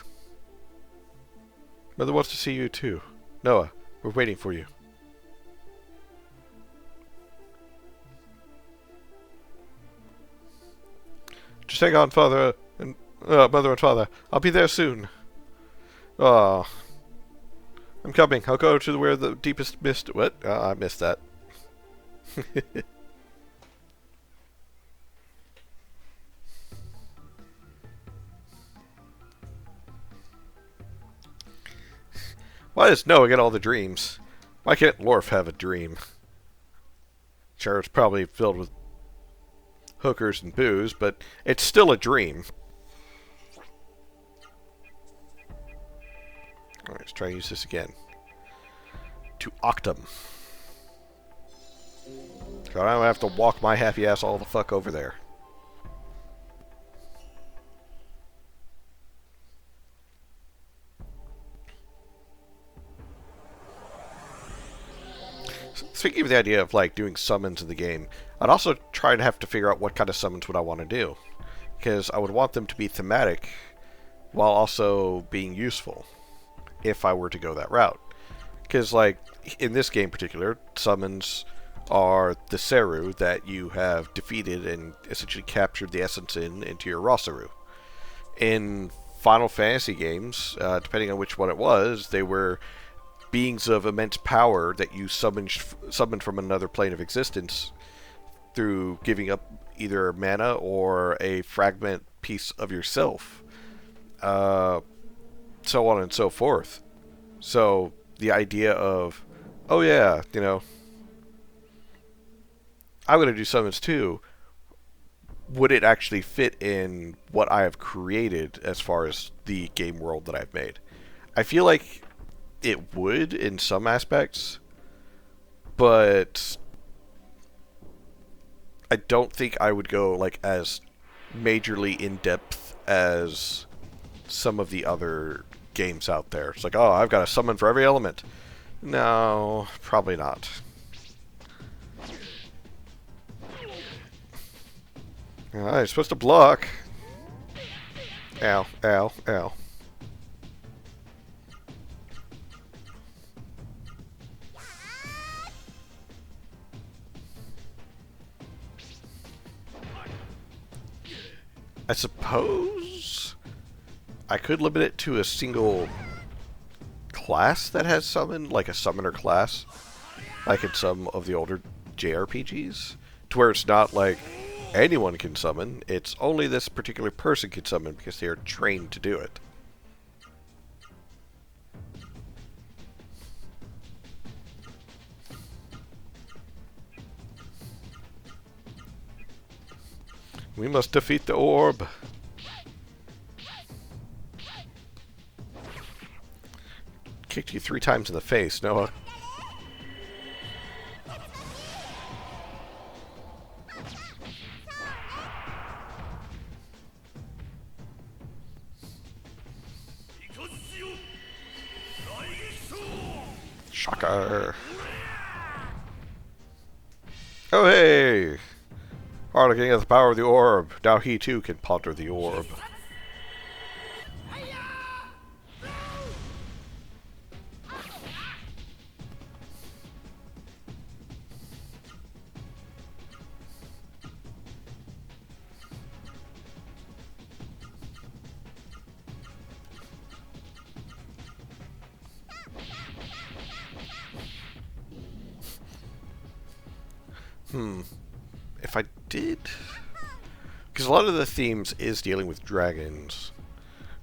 Mother wants to see you too. Noah, we're waiting for you. Just hang on, father and mother and father. I'll be there soon. Ah, I'm coming. I'll go to where the deepest mist. What? I missed that. Why does Noah get all the dreams? Why can't Lorph have a dream? Sure, it's probably filled with hookers and booze, but it's still a dream. Alright, let's try and use this again. To Octum. So I don't have to walk my happy ass all the fuck over there. Speaking of the idea of like doing summons in the game, I'd also try to have to figure out what kind of summons would I want to do, because I would want them to be thematic while also being useful if I were to go that route. Because like in this game in particular, summons are the Seru that you have defeated and essentially captured the essence into your Rosaru. In Final Fantasy games, depending on which one it was, they were beings of immense power that you summoned from another plane of existence through giving up either mana or a fragment piece of yourself, so on and so forth. So the idea of, oh yeah, you know, I'm going to do summons too, would it actually fit in what I have created as far as the game world that I've made? I feel like it would in some aspects, but I don't think I would go like as majorly in depth as some of the other games out there. It's like, oh, I've got a summon for every element. No, probably not. You're supposed to block. Ow, ow, ow. I suppose I could limit it to a single class that has summon, like a summoner class, like in some of the older JRPGs, to where it's not like anyone can summon, it's only this particular person can summon because they are trained to do it. We must defeat the orb. kicked you 3 times in the face, Noah. Shocker. Oh hey! Harlequin has the power of the orb. Now he too can ponder the orb. If I did... Because a lot of the themes is dealing with dragons.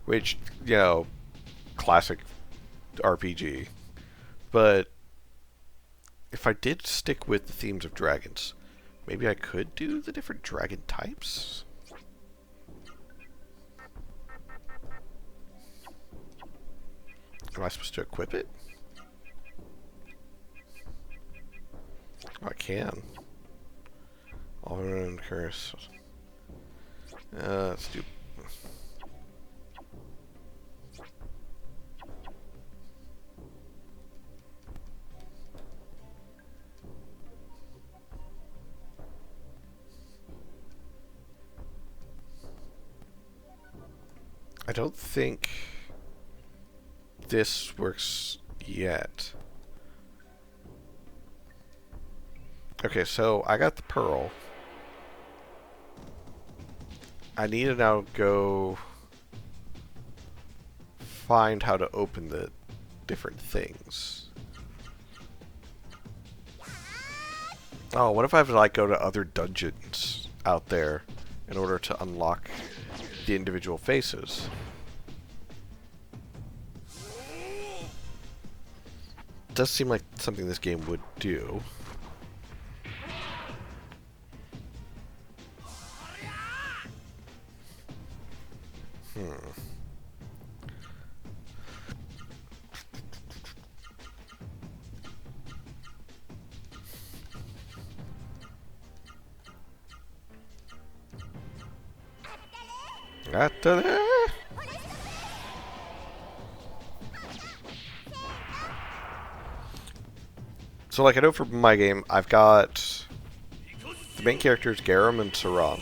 Which, you know, classic RPG. But if I did stick with the themes of dragons, maybe I could do the different dragon types? Am I supposed to equip it? Oh, I can. All-around curse. Let's do... I don't think this works yet. Okay, so I got the pearl. I need to now go find how to open the different things. Oh, what if I have to like go to other dungeons out there in order to unlock the individual faces? It does seem like something this game would do. So, like, I know for my game, I've got the main characters, Garam and Saran.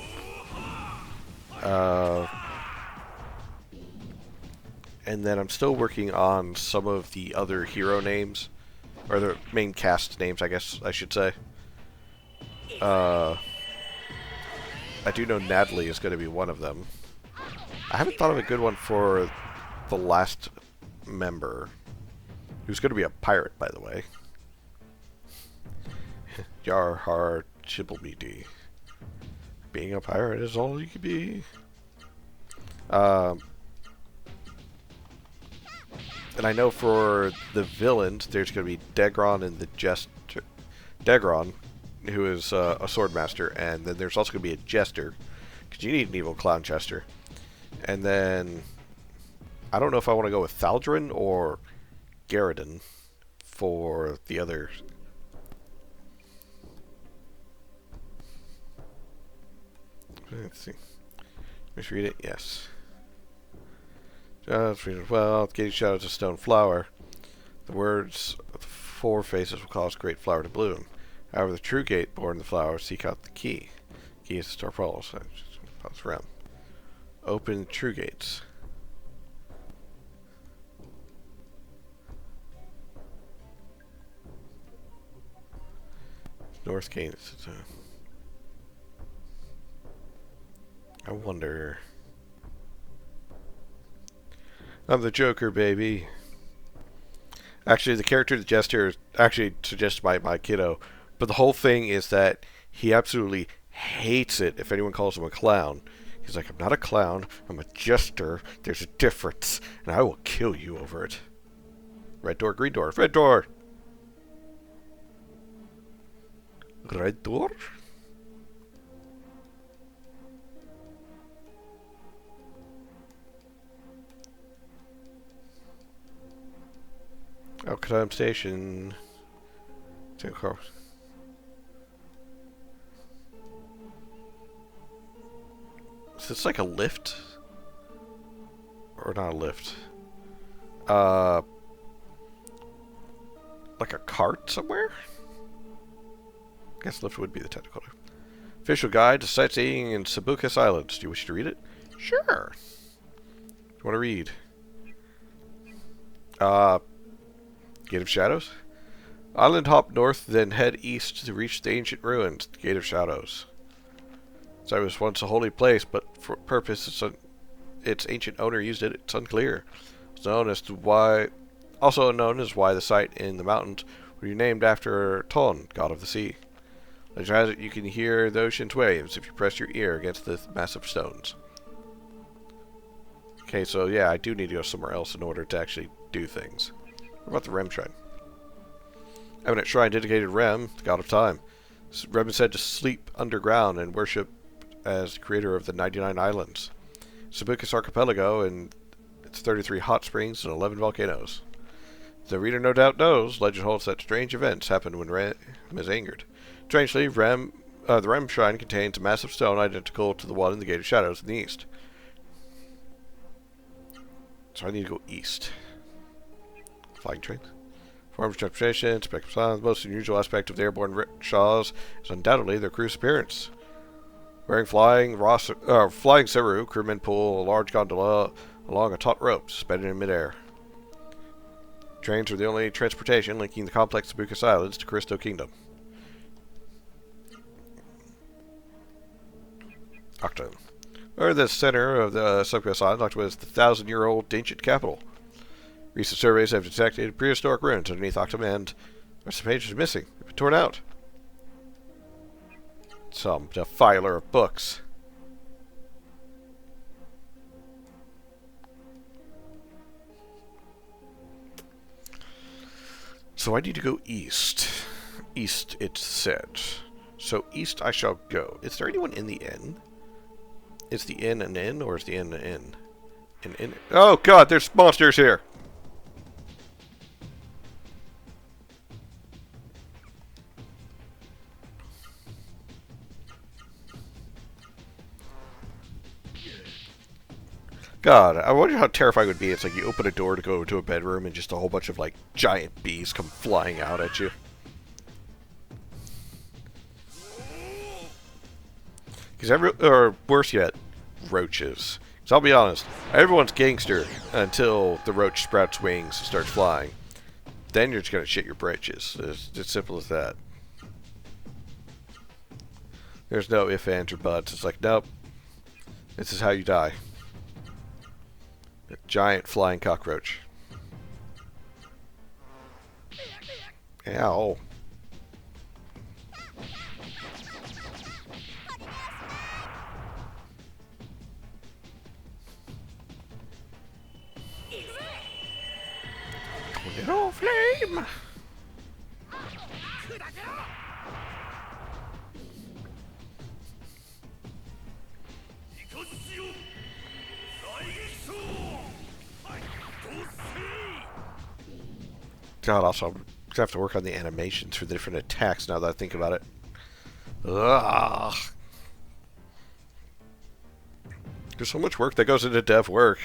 And then I'm still working on some of the other hero names, or the main cast names, I guess I should say. I do know Natalie is going to be one of them. I haven't thought of a good one for the last member, who's going to be a pirate, by the way. Yar har chibble me dee. Being a pirate is all you can be. And I know for the villains, there's going to be Degron and the Jester. Degron, who is a swordmaster, and then there's also going to be a Jester, because you need an evil clown Jester. And then, I don't know if I want to go with Thaldrin or Garridan for the other. Let's see. Let's read it. Yes. Let's read it. Well, gate shadows a stone flower. The words of the 4 faces will cause great flower to bloom. However, the true gate born in the flower, seek out the key. Key is the star pearl, so just around. Open true gates. North gate. I wonder. I'm the Joker, baby. Actually, the character, the Jester, is actually suggested by my kiddo. But the whole thing is that he absolutely hates it if anyone calls him a clown. He's like, I'm not a clown, I'm a jester. There's a difference, and I will kill you over it. Red door, green door, red door! Red door? Alcatraz Station. Is this like a lift? Or not a lift? Like a cart somewhere? I guess lift would be the technical term. Official guide to sightseeing in Sabucus Islands. Do you wish to read it? Sure. Do you want to read? Gate of Shadows? Island hop north, then head east to reach the ancient ruins, the Gate of Shadows. So it was once a holy place, but for purpose its ancient owner used it. It's unclear. It's known as to why, also known as why the site in the mountains was named after Ton, god of the sea. Legend has it you can hear the ocean's waves if you press your ear against the massive stones. Okay, so yeah, I do need to go somewhere else in order to actually do things. What about the Rem Shrine? Eminent shrine dedicated Rem, the god of time. Rem is said to sleep underground and worship as the creator of the 99 islands. Sabucus Archipelago and its 33 hot springs and 11 volcanoes. The reader no doubt knows, legend holds that strange events happen when Rem is angered. Strangely, the Rem Shrine contains a massive stone identical to the one in the Gate of Shadows in the east. So I need to go east. Flying trains. Forms of transportation, spectrum sound. The most unusual aspect of the airborne rickshaws is undoubtedly their crew's appearance. Wearing flying Saru, crewmen pull a large gondola along a taut rope suspended in midair. Trains are the only transportation linking the complex Sabucus Islands to Crystal Kingdom. Octo. Or the center of the Sabucus Island, Octo is the 1,000-year-old ancient capital. Recent surveys have detected prehistoric ruins underneath Octum, and the rest of the page is missing. They've been torn out. Some defiler of books. So I need to go east. East, it said. So east I shall go. Is there anyone in the inn? Is the inn an inn, or is the inn an inn? An inn? Oh god, there's monsters here! God, I wonder how terrifying it would be. It's like you open a door to go to a bedroom and just a whole bunch of, like, giant bees come flying out at you. Or worse yet, roaches. Because I'll be honest, everyone's gangster until the roach sprouts wings and starts flying. Then you're just going to shit your britches. It's as simple as that. There's no ifs, ands, or buts. It's like, nope. This is how you die. A giant flying cockroach. Ow. Little flame! God, also, I'm going to have to work on the animations for the different attacks now that I think about it. Ugh. There's so much work that goes into dev work.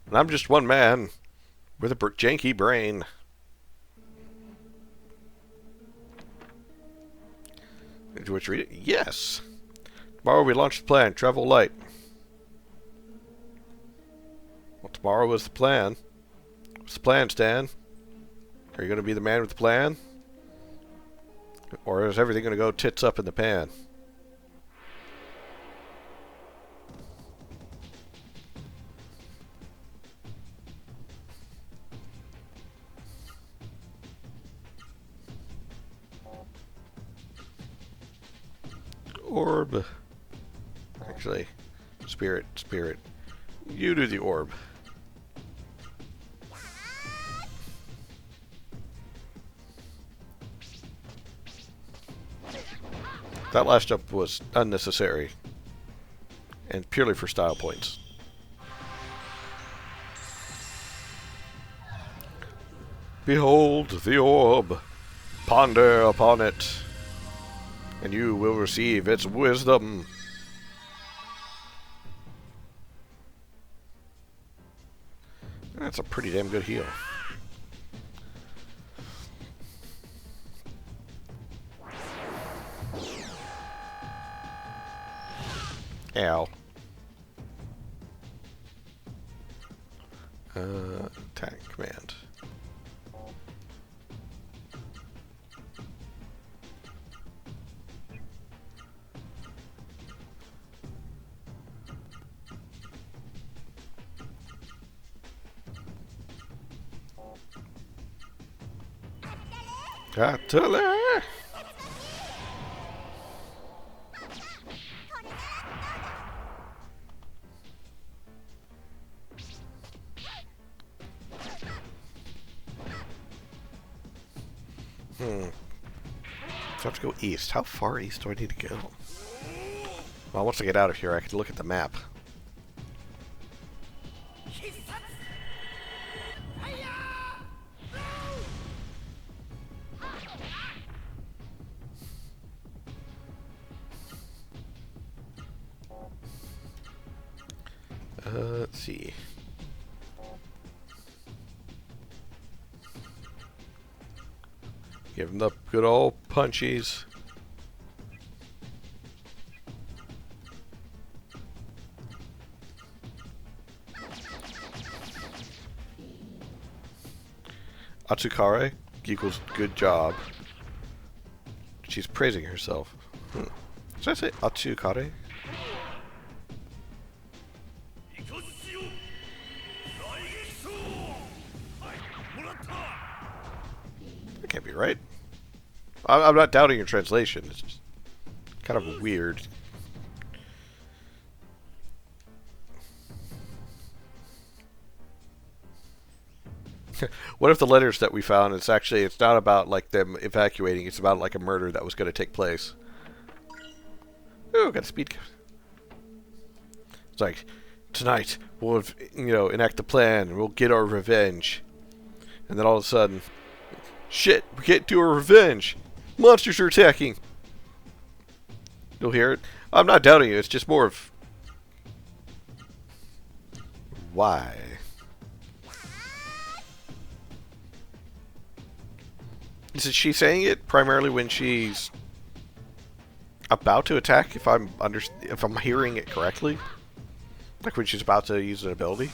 And I'm just one man with a janky brain. Did you read it? Yes! Tomorrow we launch the plan. Travel light. Well, tomorrow was the plan. What's the plan, Stan? Are you going to be the man with the plan? Or is everything going to go tits up in the pan? Orb. Actually, spirit. You do the orb. That last jump was unnecessary. And purely for style points. Behold the orb. Ponder upon it, and you will receive its wisdom. That's a pretty damn good heal. Ow. Attack command. Atale! So I have to go east. How far east do I need to go? Well, once I get out of here, I can look at the map. Let's see. Give him the good old punchies. Atsukare equals good job. She's praising herself. Should I say Atsukare? That can't be right. I'm not doubting your translation. It's just kind of weird. What if the letters that we found, it's not about like them evacuating, it's about like a murder that was going to take place. Ooh, got a speed. It's like, tonight we'll, enact the plan and we'll get our revenge. And then all of a sudden, shit, we can't do our revenge. Monsters are attacking. You'll hear it. I'm not doubting you, it's just more of why. Is she saying it primarily when she's about to attack? If I'm hearing it correctly, like when she's about to use an ability.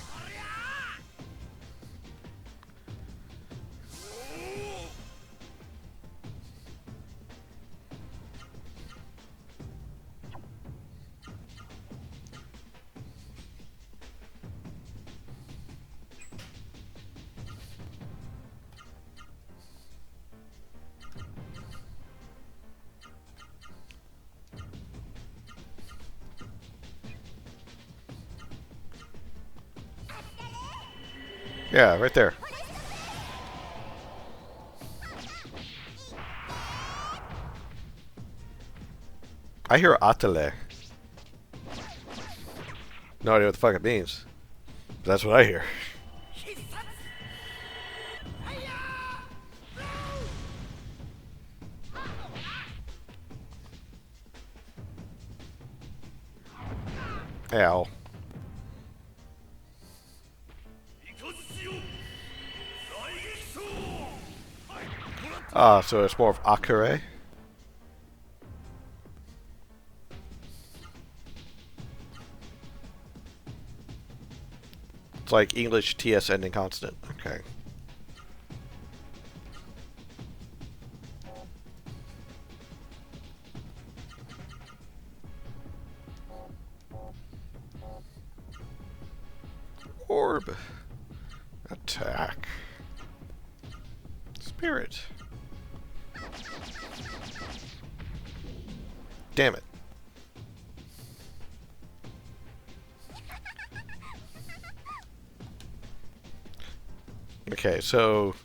Yeah, right there. I hear atele. No idea what the fuck it means. But that's what I hear. Ow. Ah, so it's more of Akure. It's like English TS ending consonant. Okay. Orb. Attack. Spirit. Damn it. Okay, so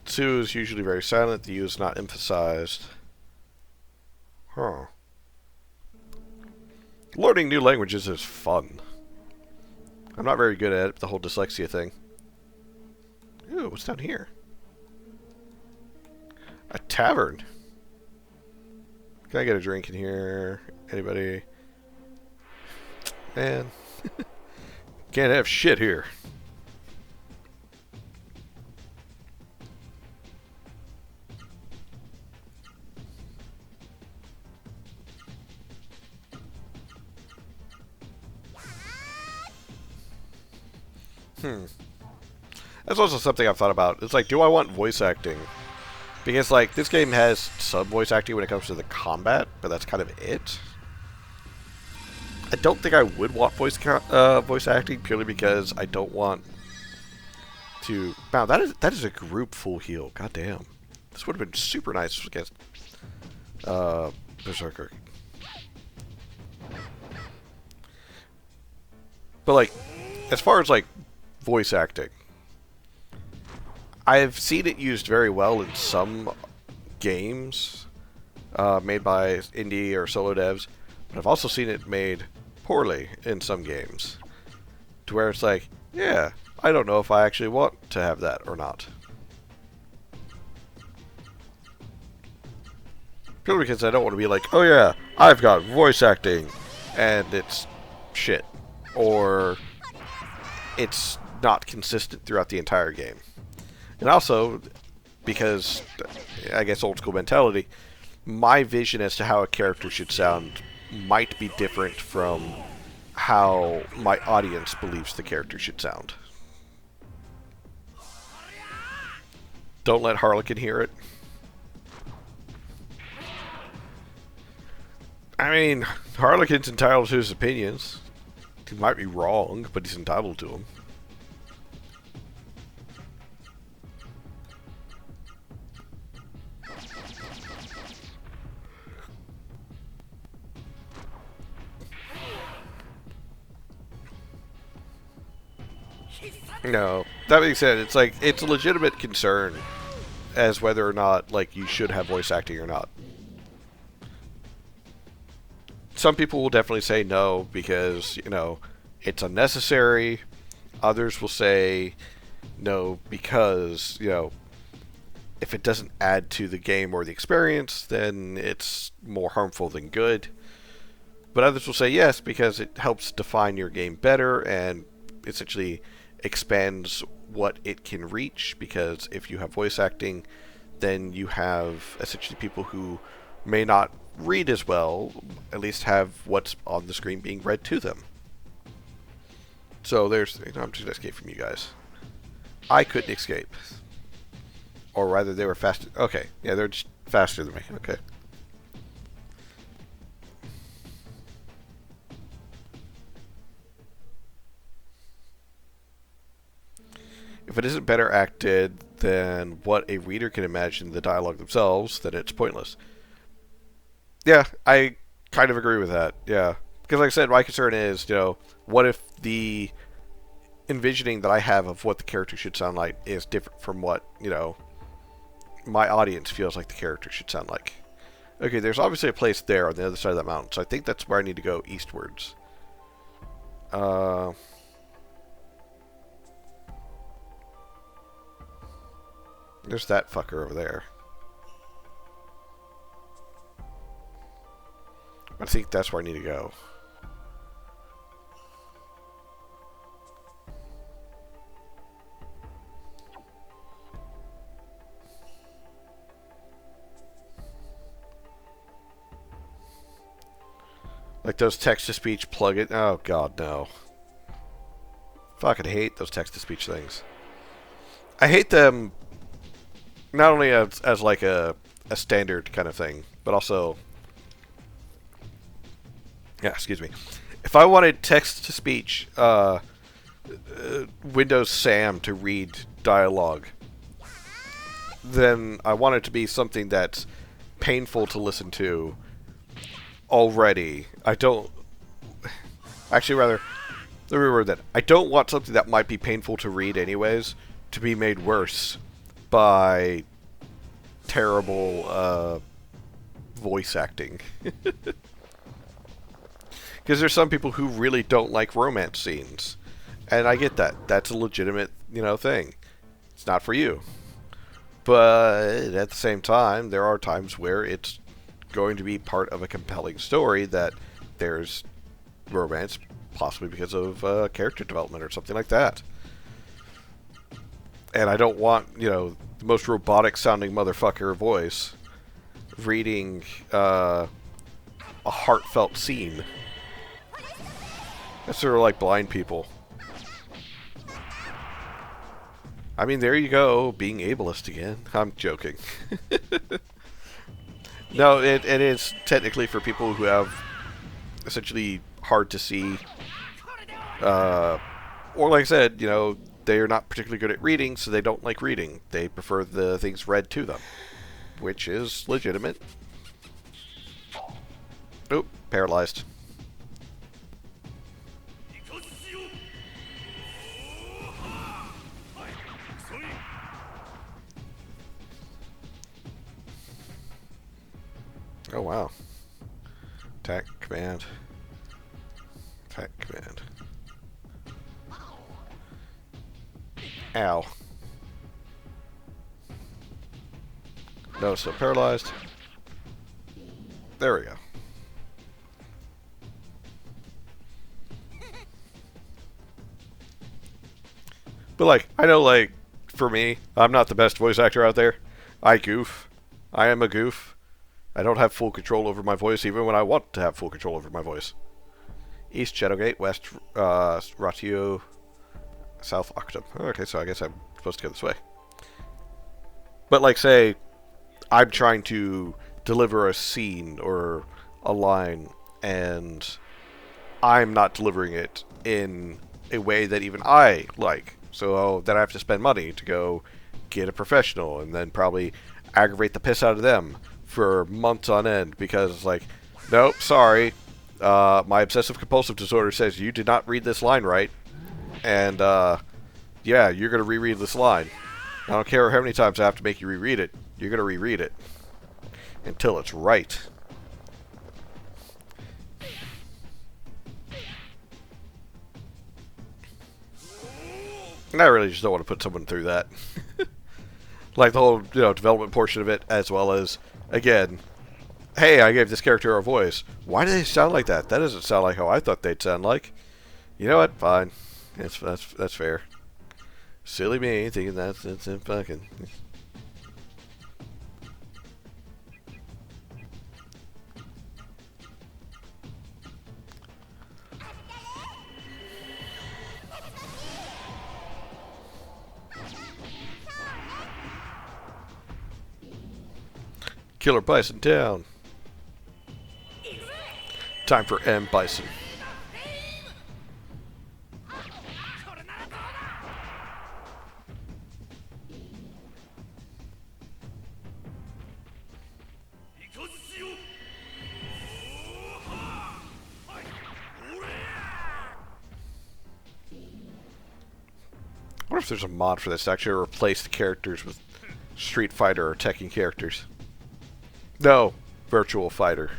Tsu is usually very silent, the U is not emphasized. Huh. Learning new languages is fun. I'm not very good at it, the whole dyslexia thing. Ooh, what's down here? tavern. Can I get a drink in here? Anybody? Man. Can't have shit here. That's also something I've thought about. It's like, do I want voice acting? Because, like, this game has some voice acting when it comes to the combat, but that's kind of it. I don't think I would want voice acting purely because I don't want to... Wow, that is a group full heal. God damn. This would have been super nice against Berserker. But, like, as far as, like, voice acting, I've seen it used very well in some games made by indie or solo devs, but I've also seen it made poorly in some games, to where it's like, yeah, I don't know if I actually want to have that or not. Purely because I don't want to be like, oh yeah, I've got voice acting, and it's shit. Or it's not consistent throughout the entire game. And also, because, I guess old school mentality, my vision as to how a character should sound might be different from how my audience believes the character should sound. Don't let Harlequin hear it. I mean, Harlequin's entitled to his opinions. He might be wrong, but he's entitled to them. No, that being said, it's like, it's a legitimate concern as whether or not, like, you should have voice acting or not. Some people will definitely say no because, you know, it's unnecessary. Others will say no because, you know, if it doesn't add to the game or the experience, then it's more harmful than good. But others will say yes because it helps define your game better and essentially expands what it can reach, because if you have voice acting, then you have essentially people who may not read as well, at least have what's on the screen being read to them. So there's... I'm just going to escape from you guys. I couldn't escape. Or rather, they were faster. Okay, yeah, they're just faster than me. Okay. If it isn't better acted than what a reader can imagine the dialogue themselves, then it's pointless. Yeah, I kind of agree with that, yeah. Because like I said, my concern is, you know, what if the envisioning that I have of what the character should sound like is different from what, you know, my audience feels like the character should sound like. Okay, there's obviously a place there on the other side of that mountain, so I think that's where I need to go eastwards. There's that fucker over there. I think that's where I need to go. Like those text-to-speech plugin. Oh god, no. Fucking hate those text-to-speech things. I hate them not only as like a standard kind of thing, but also... Yeah, excuse me. If I wanted text-to-speech, Windows SAM to read dialogue, then I want it to be something that's painful to listen to already. I don't... Actually, rather, let me reword that. I don't want something that might be painful to read anyways to be made worse by terrible voice acting. Because there's some people who really don't like romance scenes. And I get that. That's a legitimate, you know, thing. It's not for you. But at the same time, there are times where it's going to be part of a compelling story that there's romance, possibly because of character development or something like that. And I don't want, you know, the most robotic sounding motherfucker voice reading a heartfelt scene. That's sort of like blind people. I mean, there you go, being ableist again. I'm joking. No, it is technically for people who have essentially hard to see, or like I said, you know, they're not particularly good at reading, so they don't like reading. They prefer the things read to them, which is legitimate. Oop, paralyzed. Oh, wow. Attack, command. Attack, command. Ow. No, still paralyzed. There we go. But, like, I know, like, for me, I'm not the best voice actor out there. I goof. I am a goof. I don't have full control over my voice, even when I want to have full control over my voice. East Shadowgate, West Ratio, South Octum. Okay, so I guess I'm supposed to go this way. But, like, say, I'm trying to deliver a scene or a line, and I'm not delivering it in a way that even I like. So then I have to spend money to go get a professional, and then probably aggravate the piss out of them for months on end, because, like, nope, sorry, my obsessive compulsive disorder says you did not read this line right, and yeah, you're gonna reread this line. I don't care how many times I have to make you reread it, you're gonna reread it until it's right. And I really just don't want to put someone through that. Like the whole, you know, development portion of it, as well as, again, hey, I gave this character a voice. Why do they sound like that? That doesn't sound like how I thought they'd sound like. You know what? Fine. That's fair. Silly me thinking that's fucking. Killer Bison down. Time for M. Bison. I wonder if there's a mod for this to actually replace the characters with Street Fighter or Tekken characters. No, Virtual Fighter.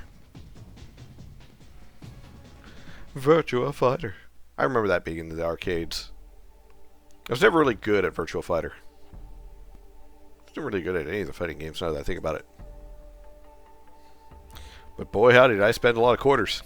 Virtua Fighter. I remember that being in the arcades. I was never really good at Virtua Fighter. I was never really good at any of the fighting games now that I think about it. But boy, howdy, did I spend a lot of quarters.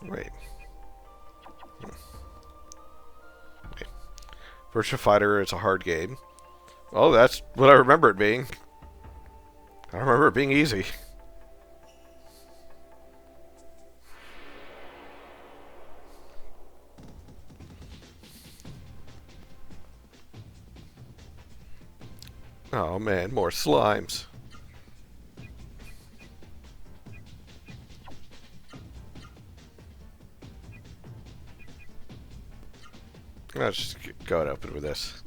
Wait. Okay. Virtua Fighter is a hard game. Oh, that's what I remember it being. I remember it being easy. Oh man, more slimes. Let's just go and open with this.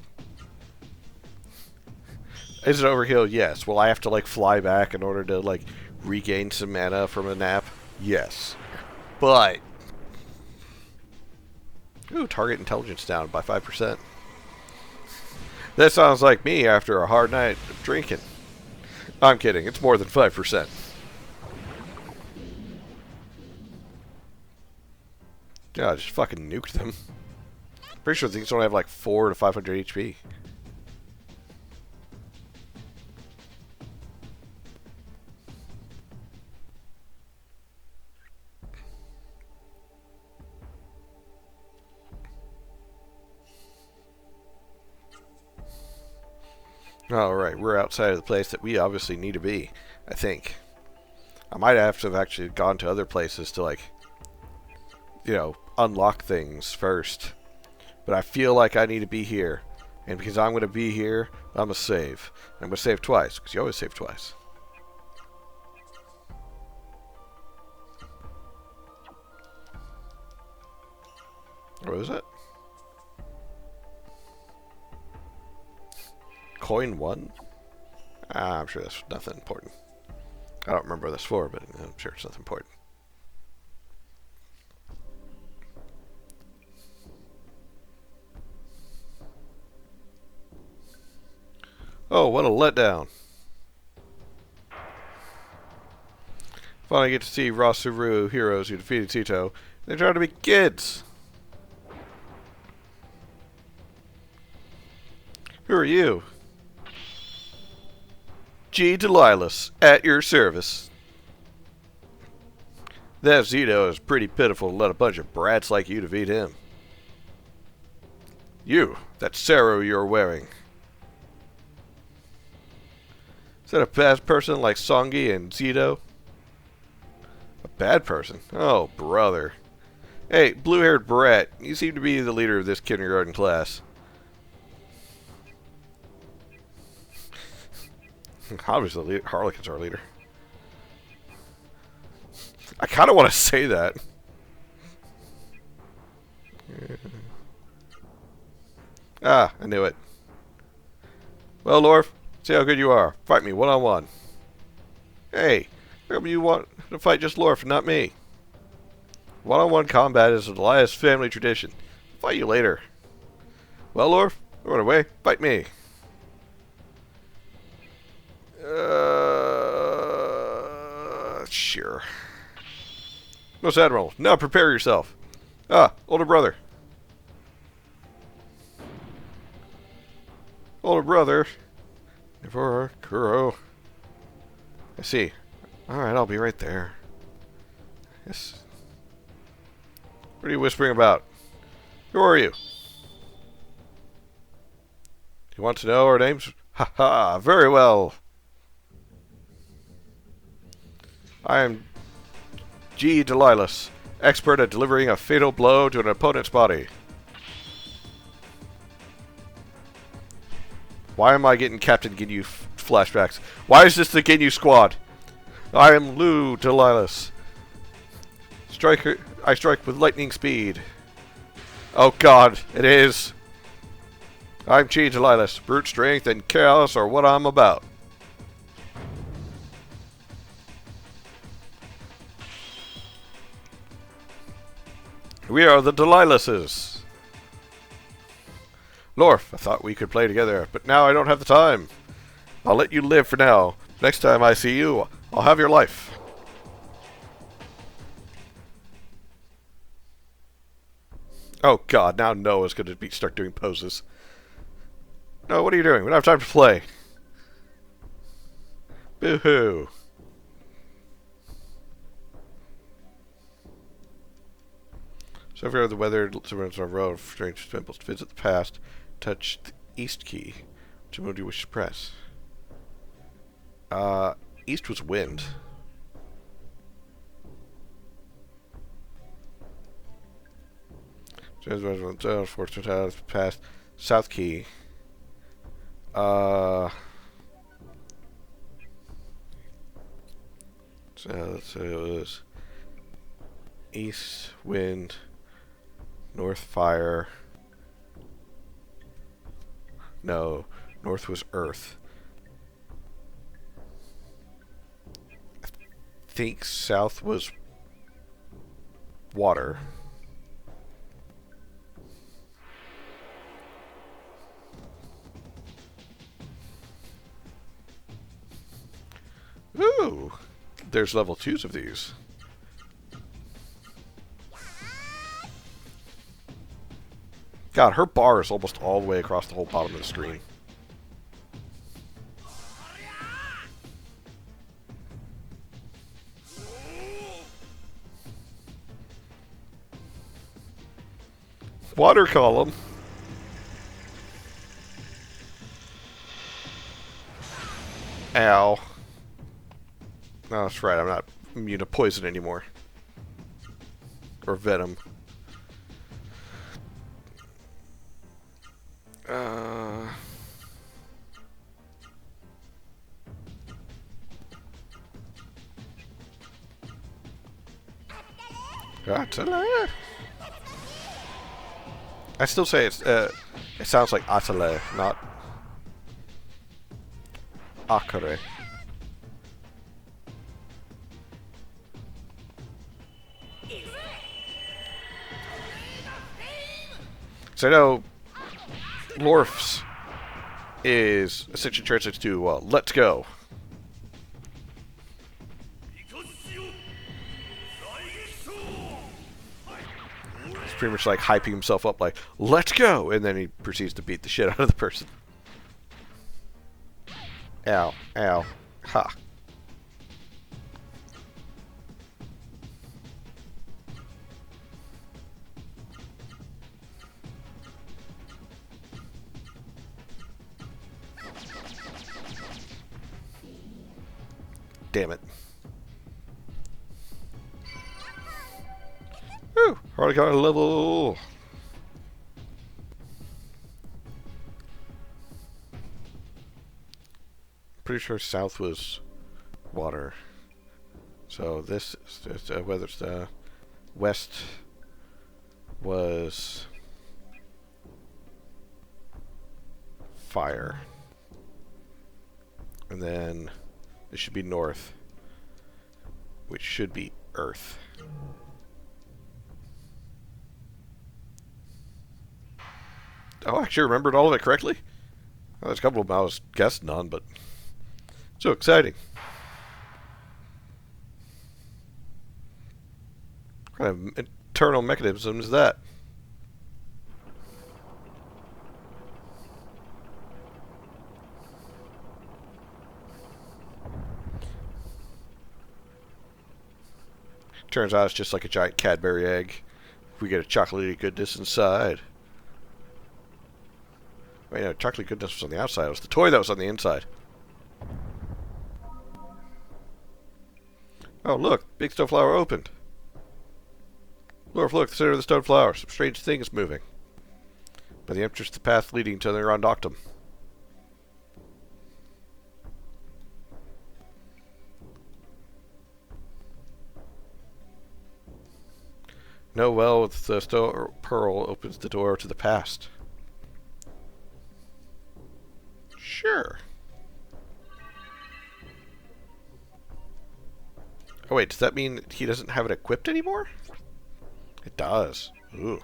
Is it overkill? Yes. Will I have to, like, fly back in order to, like, regain some mana from a nap? Yes. But... ooh, target intelligence down by 5%. That sounds like me after a hard night of drinking. I'm kidding. It's more than 5%. Yeah, I just fucking nuked them. Pretty sure these only have like 400 to 500 HP. Alright, we're outside of the place that we obviously need to be, I think. I might have to have actually gone to other places to, like, you know, unlock things first. But I feel like I need to be here. And because I'm going to be here, I'm going to save. I'm going to save twice, because you always save twice. What is it? Coin 1? I'm sure that's nothing important. I don't remember what that's for, but I'm sure it's nothing important. Oh, what a letdown. Finally get to see Rasuru heroes who defeated Tito. They try to be kids. Who are you? G. Delilah's, at your service. That Zito is pretty pitiful to let a bunch of brats like you defeat him. You, that Saro you're wearing. Is that a bad person like Songi and Zito? A bad person? Oh, brother. Hey, blue-haired brat, you seem to be the leader of this kindergarten class. Obviously, Harlequin's our leader. I kind of want to say that. Ah, I knew it. Well, Lorph, see how good you are. Fight me one-on-one. Hey, how come you want to fight just Lorph and not me? One-on-one combat is a Delilah's family tradition. I'll fight you later. Well, Lorph, run away. Fight me. Sure. Most Admiral, now prepare yourself. Ah, older brother. Older brother. For Kuro. I see. Alright, I'll be right there. Yes. What are you whispering about? Who are you? You want to know our names? Ha ha, very well. I am G. Delilah's, expert at delivering a fatal blow to an opponent's body. Why am I getting Captain Ginyu flashbacks? Why is this the Ginyu squad? I am Lou Delilah's. I strike with lightning speed. Oh god, it is. I'm G. Delilah's. Brute strength and chaos are what I'm about. We are the Delilahs. Lorph, I thought we could play together, but now I don't have the time. I'll let you live for now. Next time I see you, I'll have your life. Oh god, now Noah's going to start doing poses. No, what are you doing? We don't have time to play. Boo-hoo. So if you're the weather, someone's on a road of strange symbols to visit the past, touch the East key. Which one do you wish to press? East was wind. Fortune past. South key. So it was East wind. North fire. No, north was earth. I think south was water. Ooh! There's level 2s of these. God, her bar is almost all the way across the whole bottom of the screen. Water column. Ow. No, that's right. I'm not immune to poison anymore. Or venom. Atale. I still say it's it sounds like Atale, not Akare. So I know Lorph's is essentially translates to let's go. He's pretty much like hyping himself up like, let's go! And then he proceeds to beat the shit out of the person. Ow. Ow. Ha. Damn it. Whew, already got a level. Pretty sure south was water. So this is whether it's the west was fire. And then this should be north, which should be earth. Oh, I actually remembered all of it correctly? Well, there's a couple of them I was guessing on, but so exciting. What kind of internal mechanism is that? Turns out it's just like a giant Cadbury egg. We get a chocolatey goodness inside. Wait, no, chocolate goodness was on the outside. It was the toy that was on the inside. Oh, look. Big stone flower opened. Lorph, look. The center of the stone flower. Some strange thing is moving. By the entrance to the path leading to the Rondoctum. No well with the stone pearl opens the door to the past. Sure. Oh wait, does that mean he doesn't have it equipped anymore? It does. Ooh.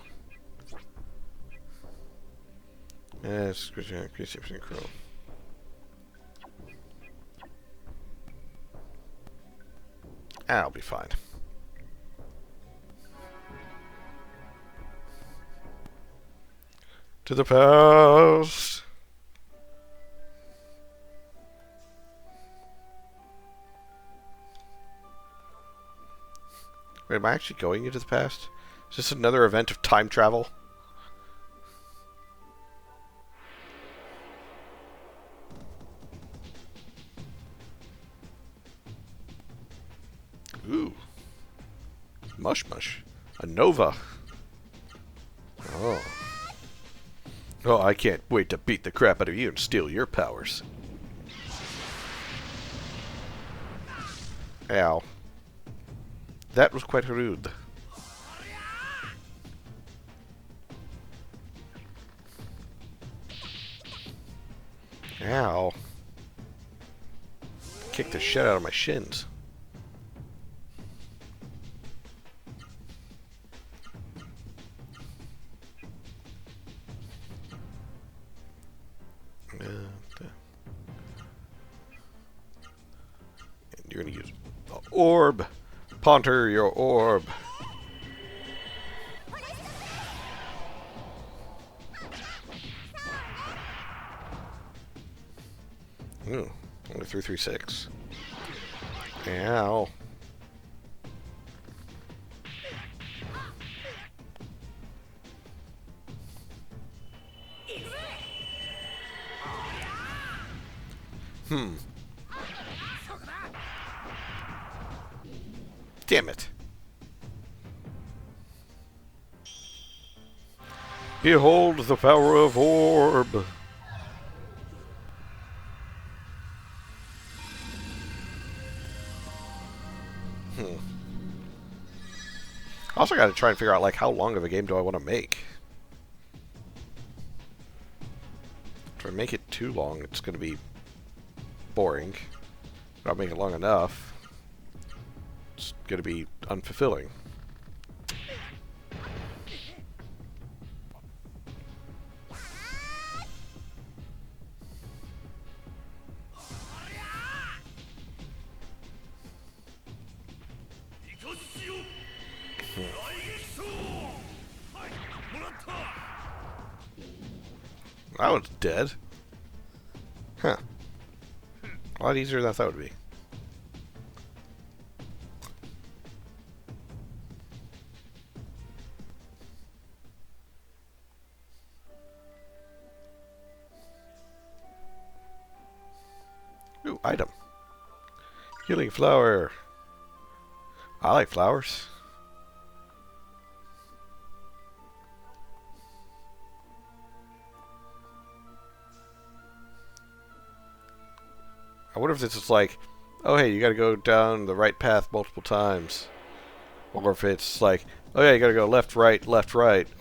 Yes, increase cruel. I'll be fine. To the past. Wait, am I actually going into the past? Is this another event of time travel? Ooh. Mush mush. A Nova. Oh. Oh, I can't wait to beat the crap out of you and steal your powers. Ow. That was quite rude. Ow. Kicked the shit out of my shins. You're gonna use orb. Ponter your orb. Ooh, only 336. Ow. Damn it. Behold the power of orb. I also got to try and figure out, like, how long of a game do I want to make? If I make it too long, it's going to be boring. If I make it long enough, it's going to be unfulfilling. That one's dead. Huh. A lot easier than I thought it would be. Ooh, item. Healing flower. I like flowers. I wonder if this is like, oh hey, you gotta go down the right path multiple times. Or if it's like, oh yeah, you gotta go left, right,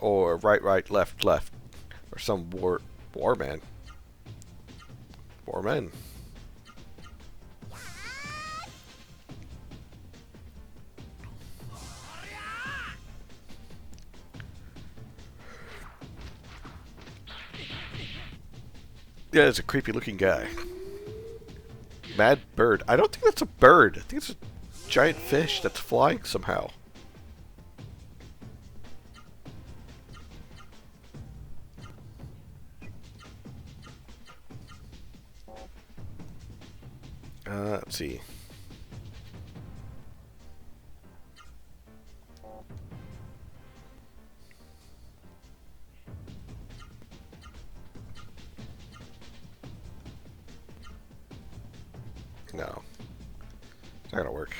or right, right, left, left. Or some warman. Warman. Yeah, it's a creepy looking guy. Mad bird. I don't think that's a bird. I think it's a giant fish that's flying somehow. Let's see. No. It's not gonna work.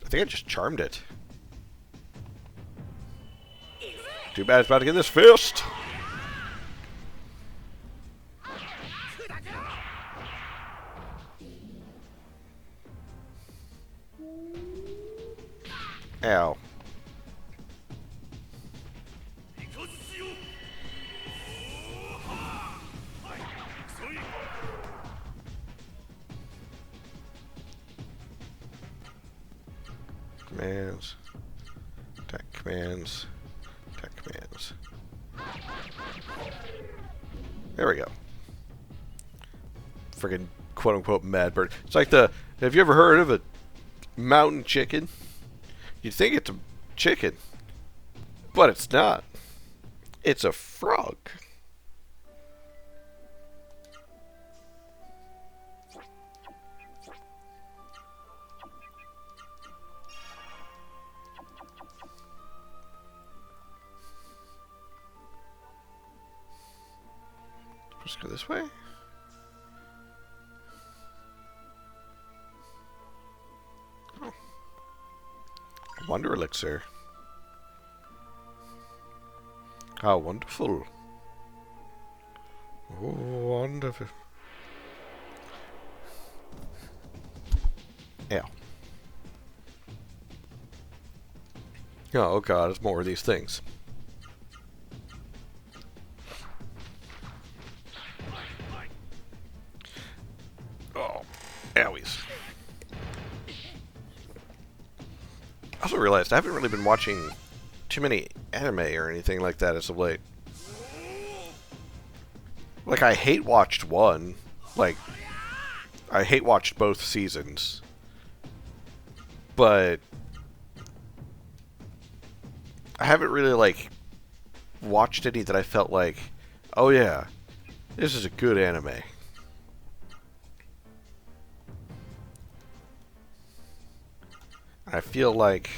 I think I just charmed it. Too bad it's about to get this fist. Ow. Commands. Attack commands. Attack commands. There we go. Friggin' quote unquote mad bird. It's like the. Have you ever heard of a mountain chicken? You'd think it's a chicken, but it's not. It's a frog. Let's go this way. Oh. Wonder elixir. How wonderful. Oh, wonderful. Ow. Oh god, it's more of these things. also realized I haven't really been watching too many anime or anything like that as of late. Like, I hate watched one. Like, I hate watched both seasons. But I haven't really, like, watched any that I felt like, oh yeah, this is a good anime. I feel like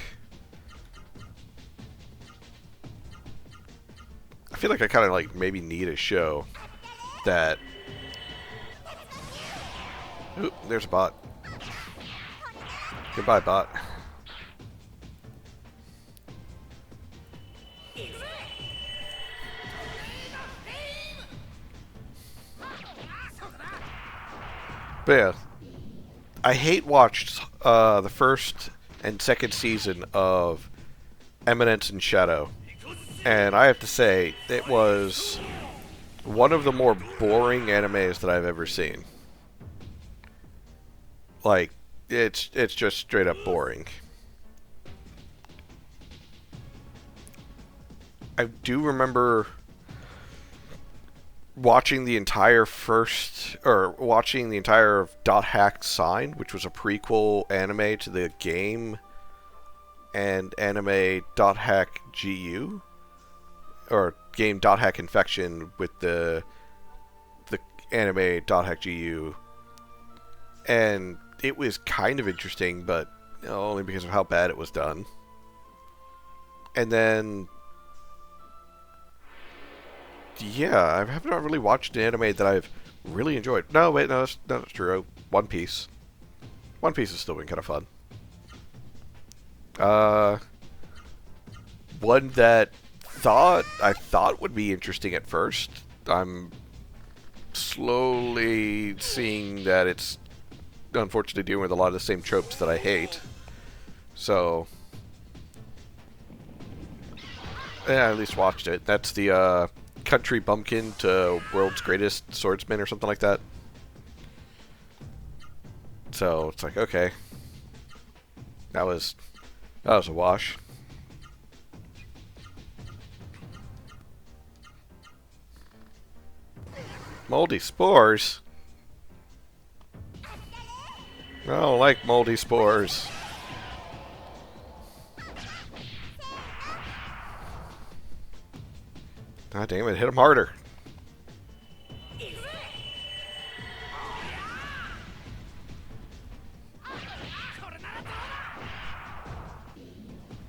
I kind of like maybe need a show that. Oop, there's a bot. Goodbye, bot. But yeah, I hate watched the first and second season of Eminence and Shadow, and I have to say it was one of the more boring animes that I've ever seen. Like, it's just straight up boring. I do remember watching the entire Dot Hack Sign, which was a prequel anime to the game and anime Dot Hack GU, or game Dot Hack Infection with the anime Dot Hack GU, and it was kind of interesting, but only because of how bad it was done. And then, yeah, I have not really watched an anime that I've really enjoyed. No, wait, no, that's not true. One Piece. One Piece has still been kind of fun. One that I thought would be interesting at first. I'm slowly seeing that it's unfortunately dealing with a lot of the same tropes that I hate. So, yeah, I at least watched it. That's the Country Bumpkin to World's Greatest Swordsman or something like that. So it's like, okay, that was a wash. Moldy spores? I don't like moldy spores. God damn it, hit him harder.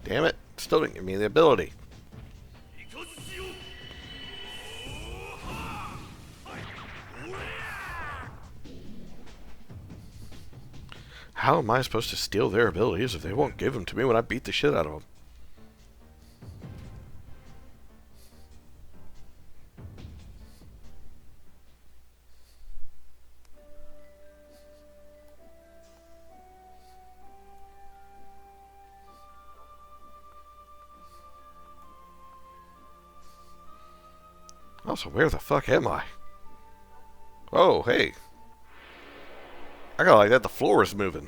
Damn it, still didn't give me the ability. How am I supposed to steal their abilities if they won't give them to me when I beat the shit out of them? Also, where the fuck am I? Oh, hey. I got like that the floor is moving.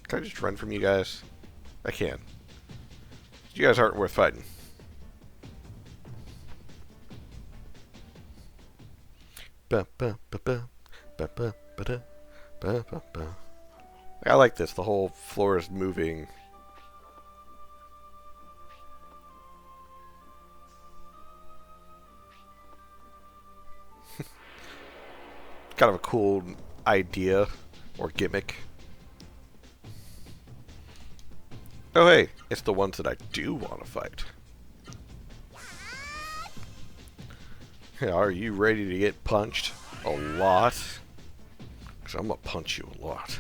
Can I just run from you guys? I can. You guys aren't worth fighting. I like this. The whole floor is moving. Kind of a cool idea or gimmick. Oh hey, it's the ones that I do want to fight. Hey, are you ready to get punched a lot? Because I'm going to punch you a lot.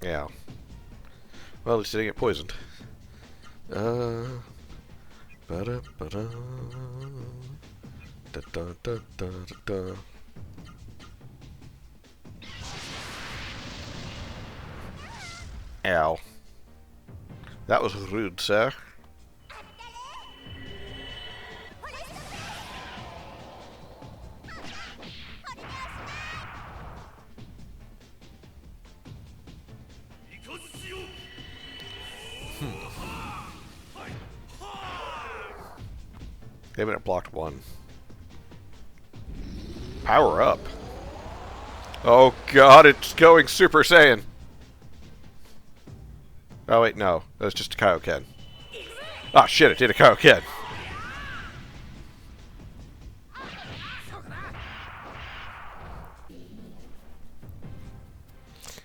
Yeah. Well, at least I didn't get poisoned. Ba-da, ba-da, da, da, da, da, da. Ow. That was rude, sir. Damn it, it blocked one. Power up. Oh god, it's going Super Saiyan. Oh wait, no. That's just a Kaioken. Ah shit, it did a Kaioken.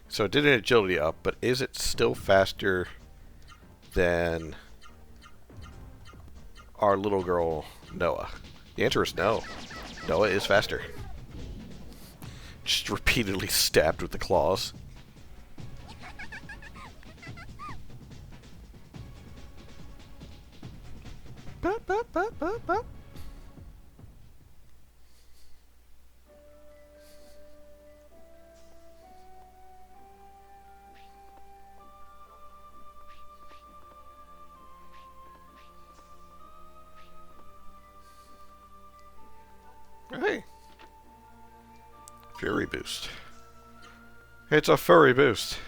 So it did an agility up, but is it still faster than our little girl, Noah? The answer is no. Noah is faster. Just repeatedly stabbed with the claws. Bop, bop, bop, bop, bop. Hey. Fury boost. It's a furry boost.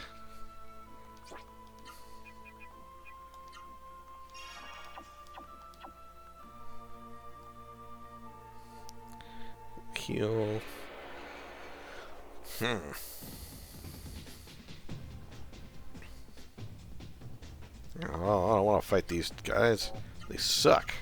Heal. I don't want to fight these guys. They suck.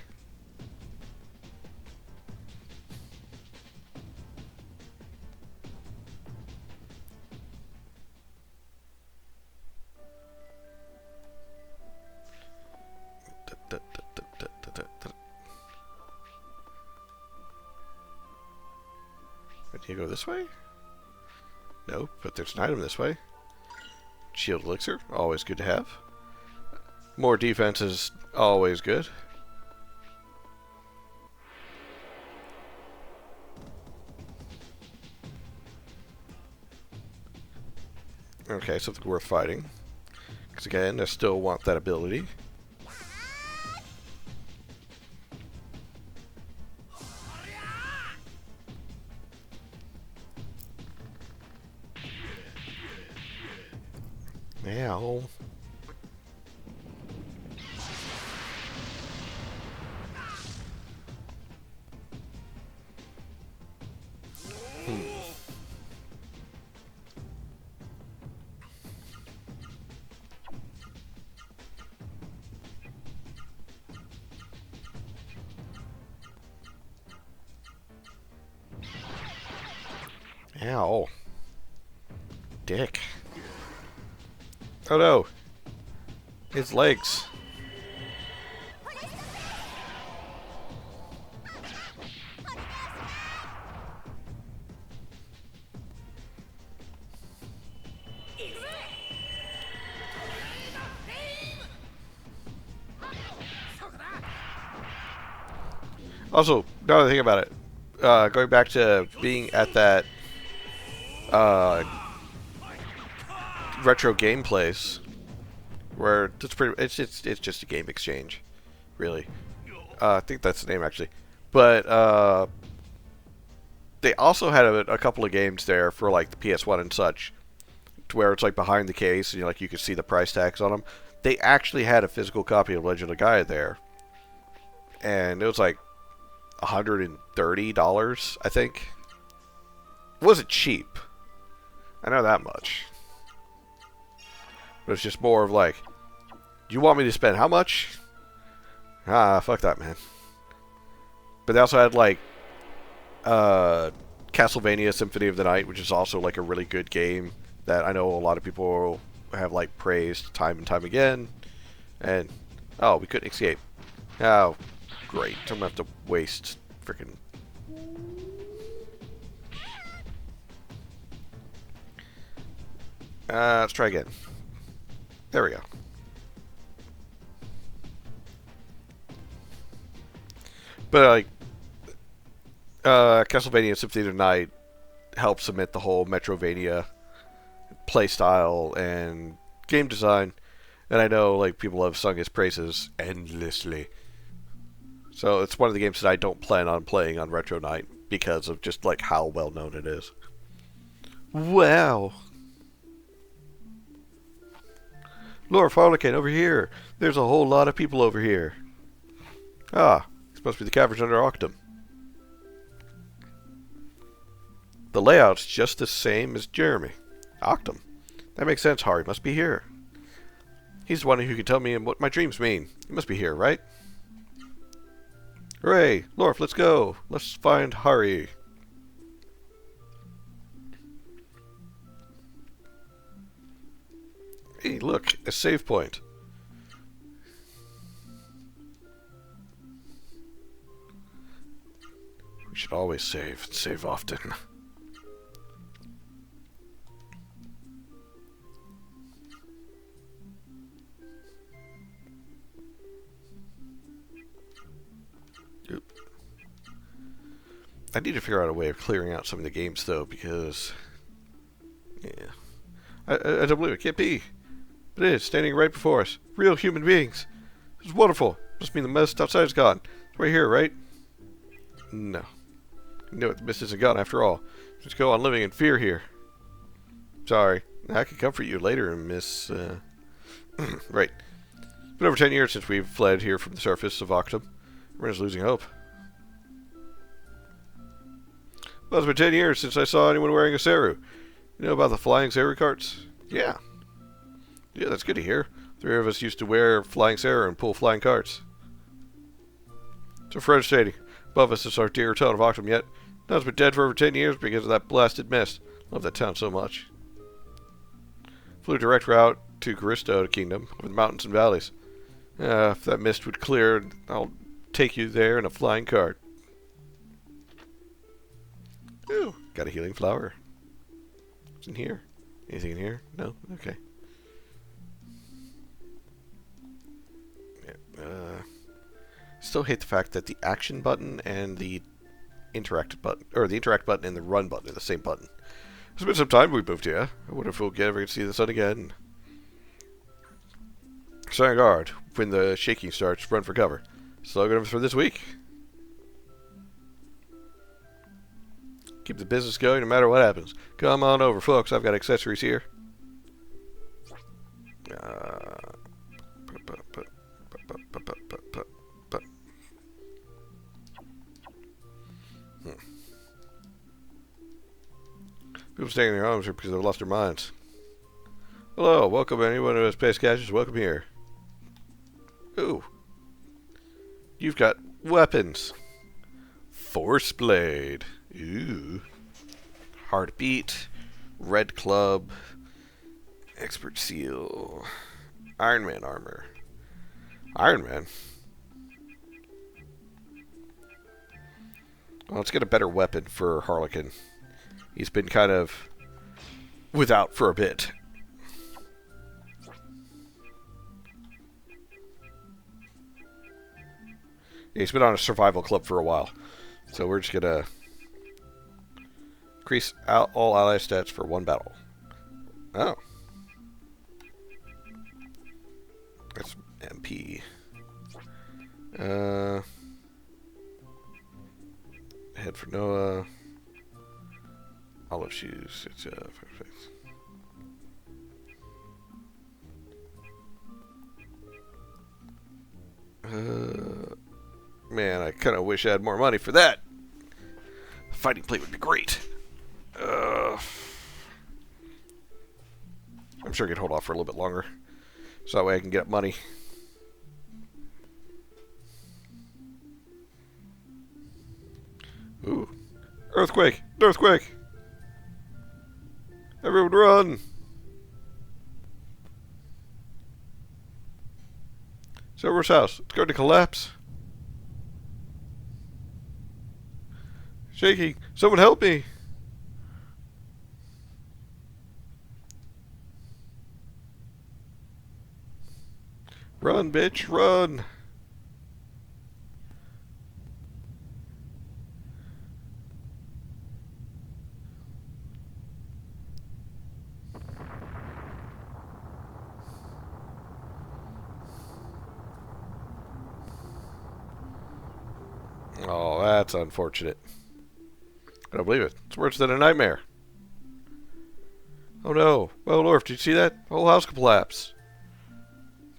Do you go this way? No, but there's an item this way. Shield elixir, always good to have. More defense is always good. Okay, something worth fighting. Because again, I still want that ability. Ow. Ow. Dick. Oh no. His legs. Also, now that I think about it, going back to being at that retro game place, where it's just a game exchange, really. I think that's the name actually, but they also had a couple of games there for like the PS1 and such, to where it's like behind the case and you could see the price tags on them. They actually had a physical copy of Legend of Legaia there, and it was like $130, I think. It wasn't cheap. I know that much. But it's just more of like, you want me to spend how much? Ah, fuck that, man. But they also had like Castlevania Symphony of the Night, which is also like a really good game that I know a lot of people have like praised time and time again. And oh, we couldn't escape. Oh, great. I'm gonna have to waste freaking. Let's try again. There we go. But like, Castlevania Symphony of the Night helps cement the whole Metrovania playstyle and game design, and I know like people have sung his praises endlessly. So it's one of the games that I don't plan on playing on Retro Night because of just like how well known it is. Wow. Lorph, Harlequin, over here. There's a whole lot of people over here. Ah, this must be the caverns under Octum. The layout's just the same as Jeremy. Octum. That makes sense, Hari must be here. He's the one who can tell me what my dreams mean. He must be here, right? Hooray! Lorph, let's go! Let's find Hari. Hey, look, a save point. We should always save, and save often. I need to figure out a way of clearing out some of the games, though, because... Yeah. I don't believe it. Can't be. But it is, standing right before us. Real human beings. It's wonderful. Must mean the mist outside is gone. It's right here, right? No. No, the mist isn't gone after all. Just go on living in fear here. Sorry. I can comfort you later, Miss... Right. It's been over 10 years since we've fled here from the surface of Octum. Everyone's losing hope. Well, it's been 10 years since I saw anyone wearing a Seru. You know about the flying Seru carts? Yeah. Yeah, that's good to hear. 3 of us used to wear flying Seru and pull flying carts. So frustrating. Above us is our dear town of Octum, yet now it's been dead for over 10 years because of that blasted mist. Love that town so much. Flew direct route to Caristo Kingdom, over the mountains and valleys. If that mist would clear, I'll take you there in a flying cart. Ooh, got a healing flower. What's in here? Anything in here? No? Okay. Still hate the fact that the action button and the interact button, or the interact button and the run button are the same button. It's been some time we moved here. I wonder if we'll ever get to see the sun again. Stand guard. When the shaking starts, run for cover. Slogan for this week. Keep the business going no matter what happens. Come on over, folks. I've got accessories here. People staying in their homes here because they've lost their minds. Hello, welcome anyone who has space caches. Welcome here. Ooh. You've got weapons. Force Blade. Ooh. Heartbeat. Red Club. Expert Seal. Iron Man armor. Iron Man? Well, let's get a better weapon for Harlequin. He's been kind of without for a bit. Yeah, he's been on a survival club for a while. So we're just going to increase all ally stats for 1 battle. Oh. That's MP. Head for Noah. Olive shoes. It's perfect. Man, I kind of wish I had more money for that. Fighting plate would be great. I'm sure I could hold off for a little bit longer, so that way I can get up money. Ooh. Earthquake! Earthquake! Everyone run! Server's house. It's going to collapse. Shaking. Someone help me! Run, bitch, run! Oh, that's unfortunate. I don't believe it. It's worse than a nightmare. Oh no. Well, Lorph, did you see that? The whole house collapsed.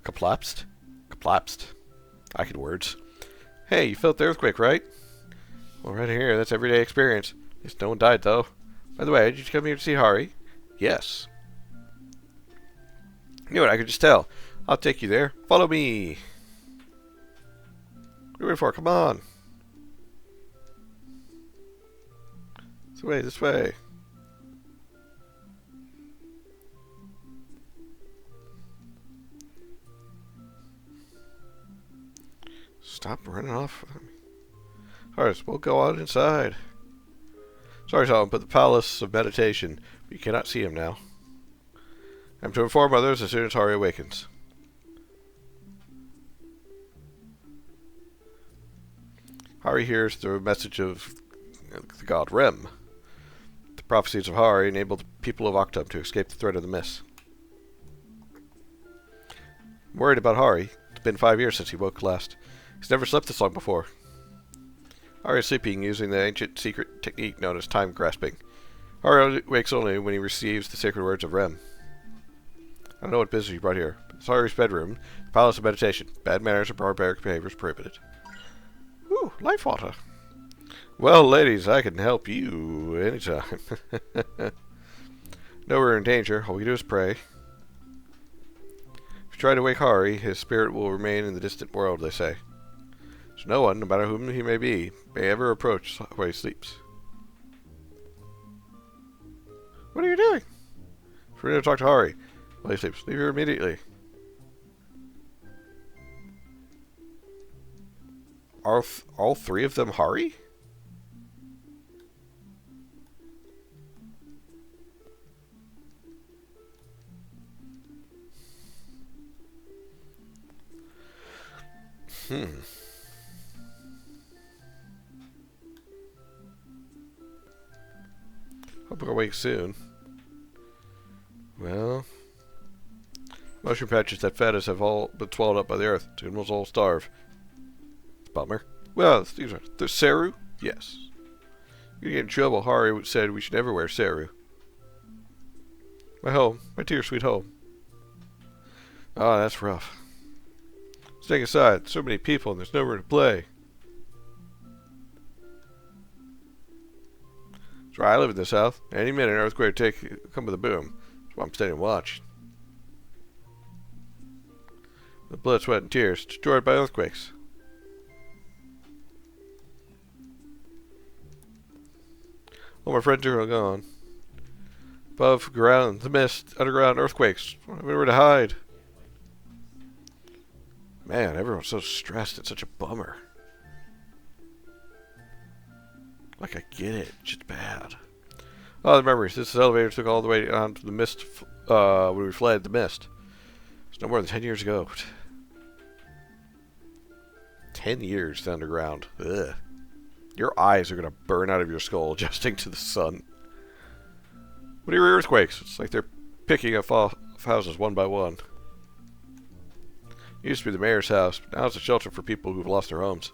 Collapsed? Collapsed. I can words. Hey, you felt the earthquake, right? Well, right here, that's everyday experience. At least no one died, though. By the way, did you come here to see Hari? Yes. You know what, I could just tell. I'll take you there. Follow me. What are you waiting for? Come on. This way, this way. Stop running off. Alright, we'll go on inside. Sorry, Tom, but the Palace of Meditation. You cannot see him now. I'm to inform others as soon as Hari awakens. Hari hears the message of the god Rem. The prophecies of Hari enabled the people of Octum to escape the threat of the mist. I'm worried about Hari. It's been 5 years since he woke last. He's never slept this long before. Hari is sleeping using the ancient secret technique known as time grasping. Hari wakes only when he receives the sacred words of Rem. I don't know what business you brought here. It's Hari's bedroom, the Palace of Meditation. Bad manners and barbaric behaviors prohibited. Ooh, life water. Well, ladies, I can help you anytime. Know we're in danger. All we do is pray. If you try to wake Hari, his spirit will remain in the distant world, they say. So no one, no matter whom he may be, may ever approach where he sleeps. What are you doing? If we're going to talk to Hari while he sleeps, leave here immediately. Are all three of them Hari? Hope we'll wake soon. Well, mushroom patches that fed us have all been swallowed up by the earth. Soon we'll all starve. Bummer. Well, these are the Seru? Yes. You get in trouble. Hari said we should never wear Seru. My home. My dear sweet home. Ah, that's rough. Staying aside. So many people and there's nowhere to play. That's right, I live in the south. Any minute an earthquake come with a boom. That's why I'm staying and watch. The blood, sweat, and tears destroyed by earthquakes. All my friends are gone. Above ground, the mist, underground, earthquakes. I don't know where to hide. Man, everyone's so stressed. It's such a bummer. Like, I get it. It's just bad. Oh, the memories. This elevator took all the way down to the mist when we fled the mist. It's no more than 10 years ago. 10 years to underground. Ugh. Your eyes are going to burn out of your skull adjusting to the sun. What are your earthquakes? It's like they're picking up off houses one by one. It used to be the mayor's house, but now it's a shelter for people who've lost their homes.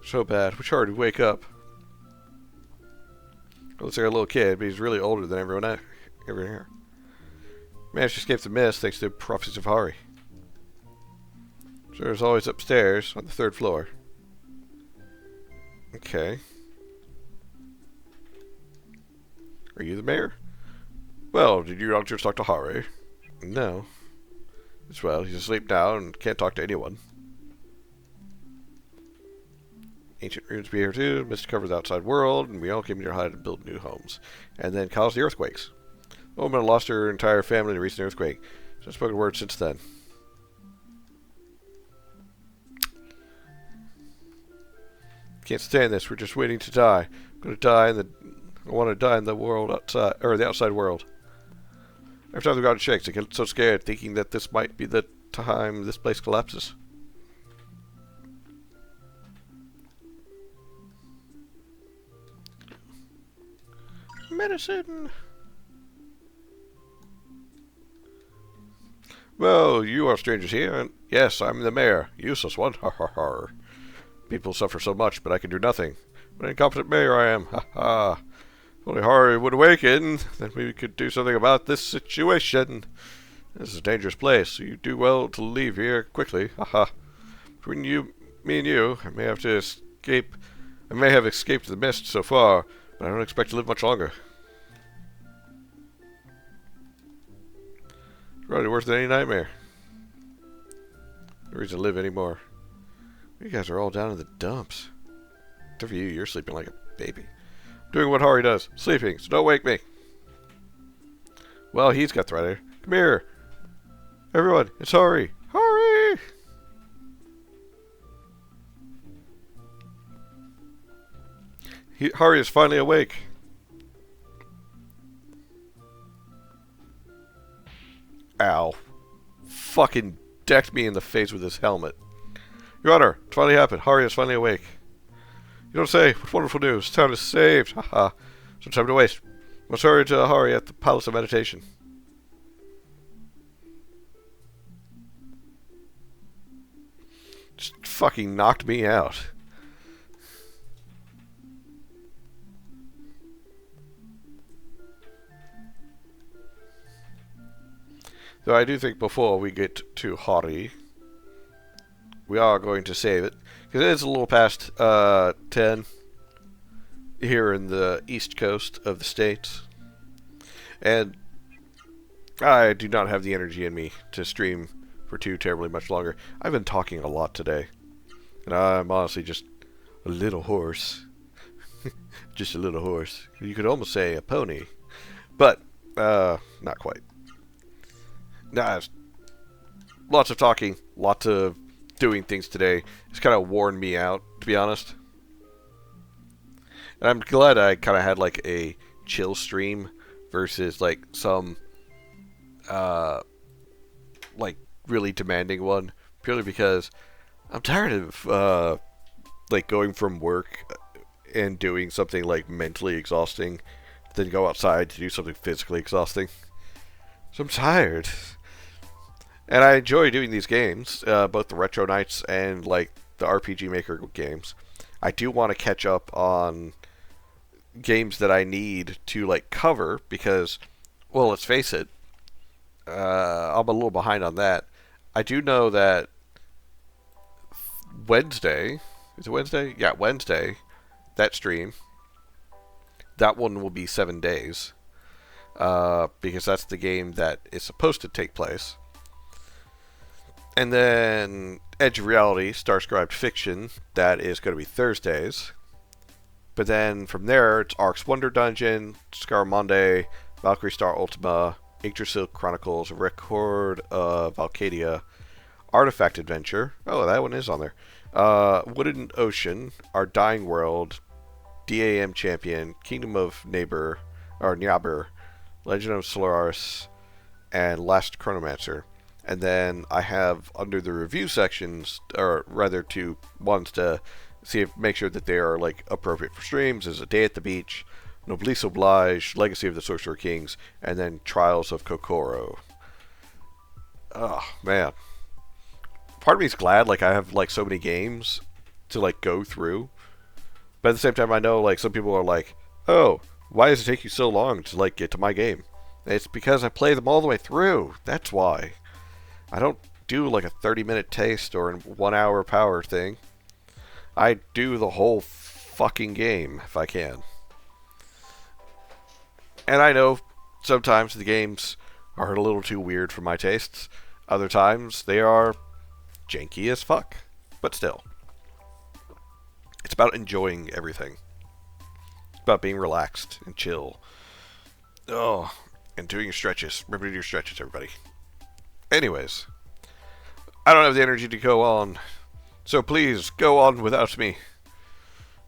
So bad. Wish Hard would wake up. Looks like a little kid, but he's really older than everyone here. Managed to escape the mist thanks to the prophecies of Hari. So there's always upstairs on the 3rd floor. Okay. Are you the mayor? Well, did you not just talk to Hari? No. As well, he's asleep now and can't talk to anyone. Ancient ruins be here too. Mist covers the outside world, and we all came here to build new homes, and then caused the earthquakes. The woman lost her entire family in a recent earthquake. She hasn't spoken a word since then. Can't stand this. We're just waiting to die. I'm gonna die in the. I want to die in the world outside, or the outside world. Every time the ground shakes, I get so scared, thinking that this might be the time this place collapses. Medicine. Well, you are strangers here, and yes, I'm the mayor. Useless one. Har har har. People suffer so much, but I can do nothing. What an incompetent mayor I am. Ha ha. If only Hari would awaken, then we could do something about this situation. This is a dangerous place, so you do well to leave here quickly. Ha ha. Between me and you, I may have to escape. I may have escaped the mist so far, but I don't expect to live much longer. It's probably worse than any nightmare. No reason to live anymore. You guys are all down in the dumps. Except for you, you're sleeping like a baby. I'm doing what Hari does, sleeping, so don't wake me. Well, he's got threatened. Come here. Everyone, it's Hari. Hari! Hari is finally awake. Ow. Fucking decked me in the face with his helmet. Your Honor, it's finally happened. Hari is finally awake. You don't say. What wonderful news. Town is saved. Haha. No time to waste. Most hurry to Hari at the Palace of Meditation. Just fucking knocked me out. So I do think before we get to Hari, we are going to save it. Because it is a little past 10 here in the east coast of the States. And I do not have the energy in me to stream for too terribly much longer. I've been talking a lot today. And I'm honestly just a little hoarse. Just a little hoarse. You could almost say a pony. But, not quite. Nah, lots of talking, lots of doing things today. It's kind of worn me out, to be honest. And I'm glad I kind of had like a chill stream versus like some like really demanding one, purely because I'm tired of like going from work and doing something like mentally exhausting, then go outside to do something physically exhausting. So I'm tired. And I enjoy doing these games, both the Retro Nights and like the RPG Maker games. I do want to catch up on games that I need to like cover because, well, let's face it, I'm a little behind on that. I do know that Wednesday, is it Wednesday? Yeah, Wednesday, that stream, that one will be 7 days, because that's the game that is supposed to take place. And then Edge of Reality, Starscribed Fiction, that is going to be Thursdays. But then from there, it's Ark's Wonder Dungeon, Scaramande, Valkyrie Star Ultima, Yggdrasil Chronicles, Record of Valcadia, Artifact Adventure. Oh, that one is on there. Wooden Ocean, Our Dying World, DAM Champion, Kingdom of Nyaber, Legend of Solaris, and Last Chronomancer. And then I have under the review sections, or rather two ones to see if make sure that they are like appropriate for streams, is A Day at the Beach, Noblesse Oblige, Legacy of the Sorcerer Kings, and then Trials of Kokoro. Oh man, part of me is glad like I have like so many games to like go through, but at the same time I know like some people are like, oh, why does it take you so long to like get to my game? It's because I play them all the way through. That's why. I don't do like a 30-minute taste or a 1 hour power thing. I do the whole fucking game if I can. And I know sometimes the games are a little too weird for my tastes. Other times they are janky as fuck. But still. It's about enjoying everything. It's about being relaxed and chill. Oh, and doing your stretches. Remember to do your stretches, everybody. Anyways, I don't have the energy to go on, so please go on without me.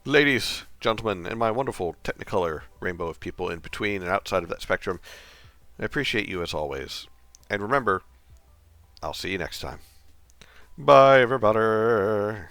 Ladies, gentlemen, and my wonderful Technicolor rainbow of people in between and outside of that spectrum, I appreciate you as always. And remember, I'll see you next time. Bye, everybody.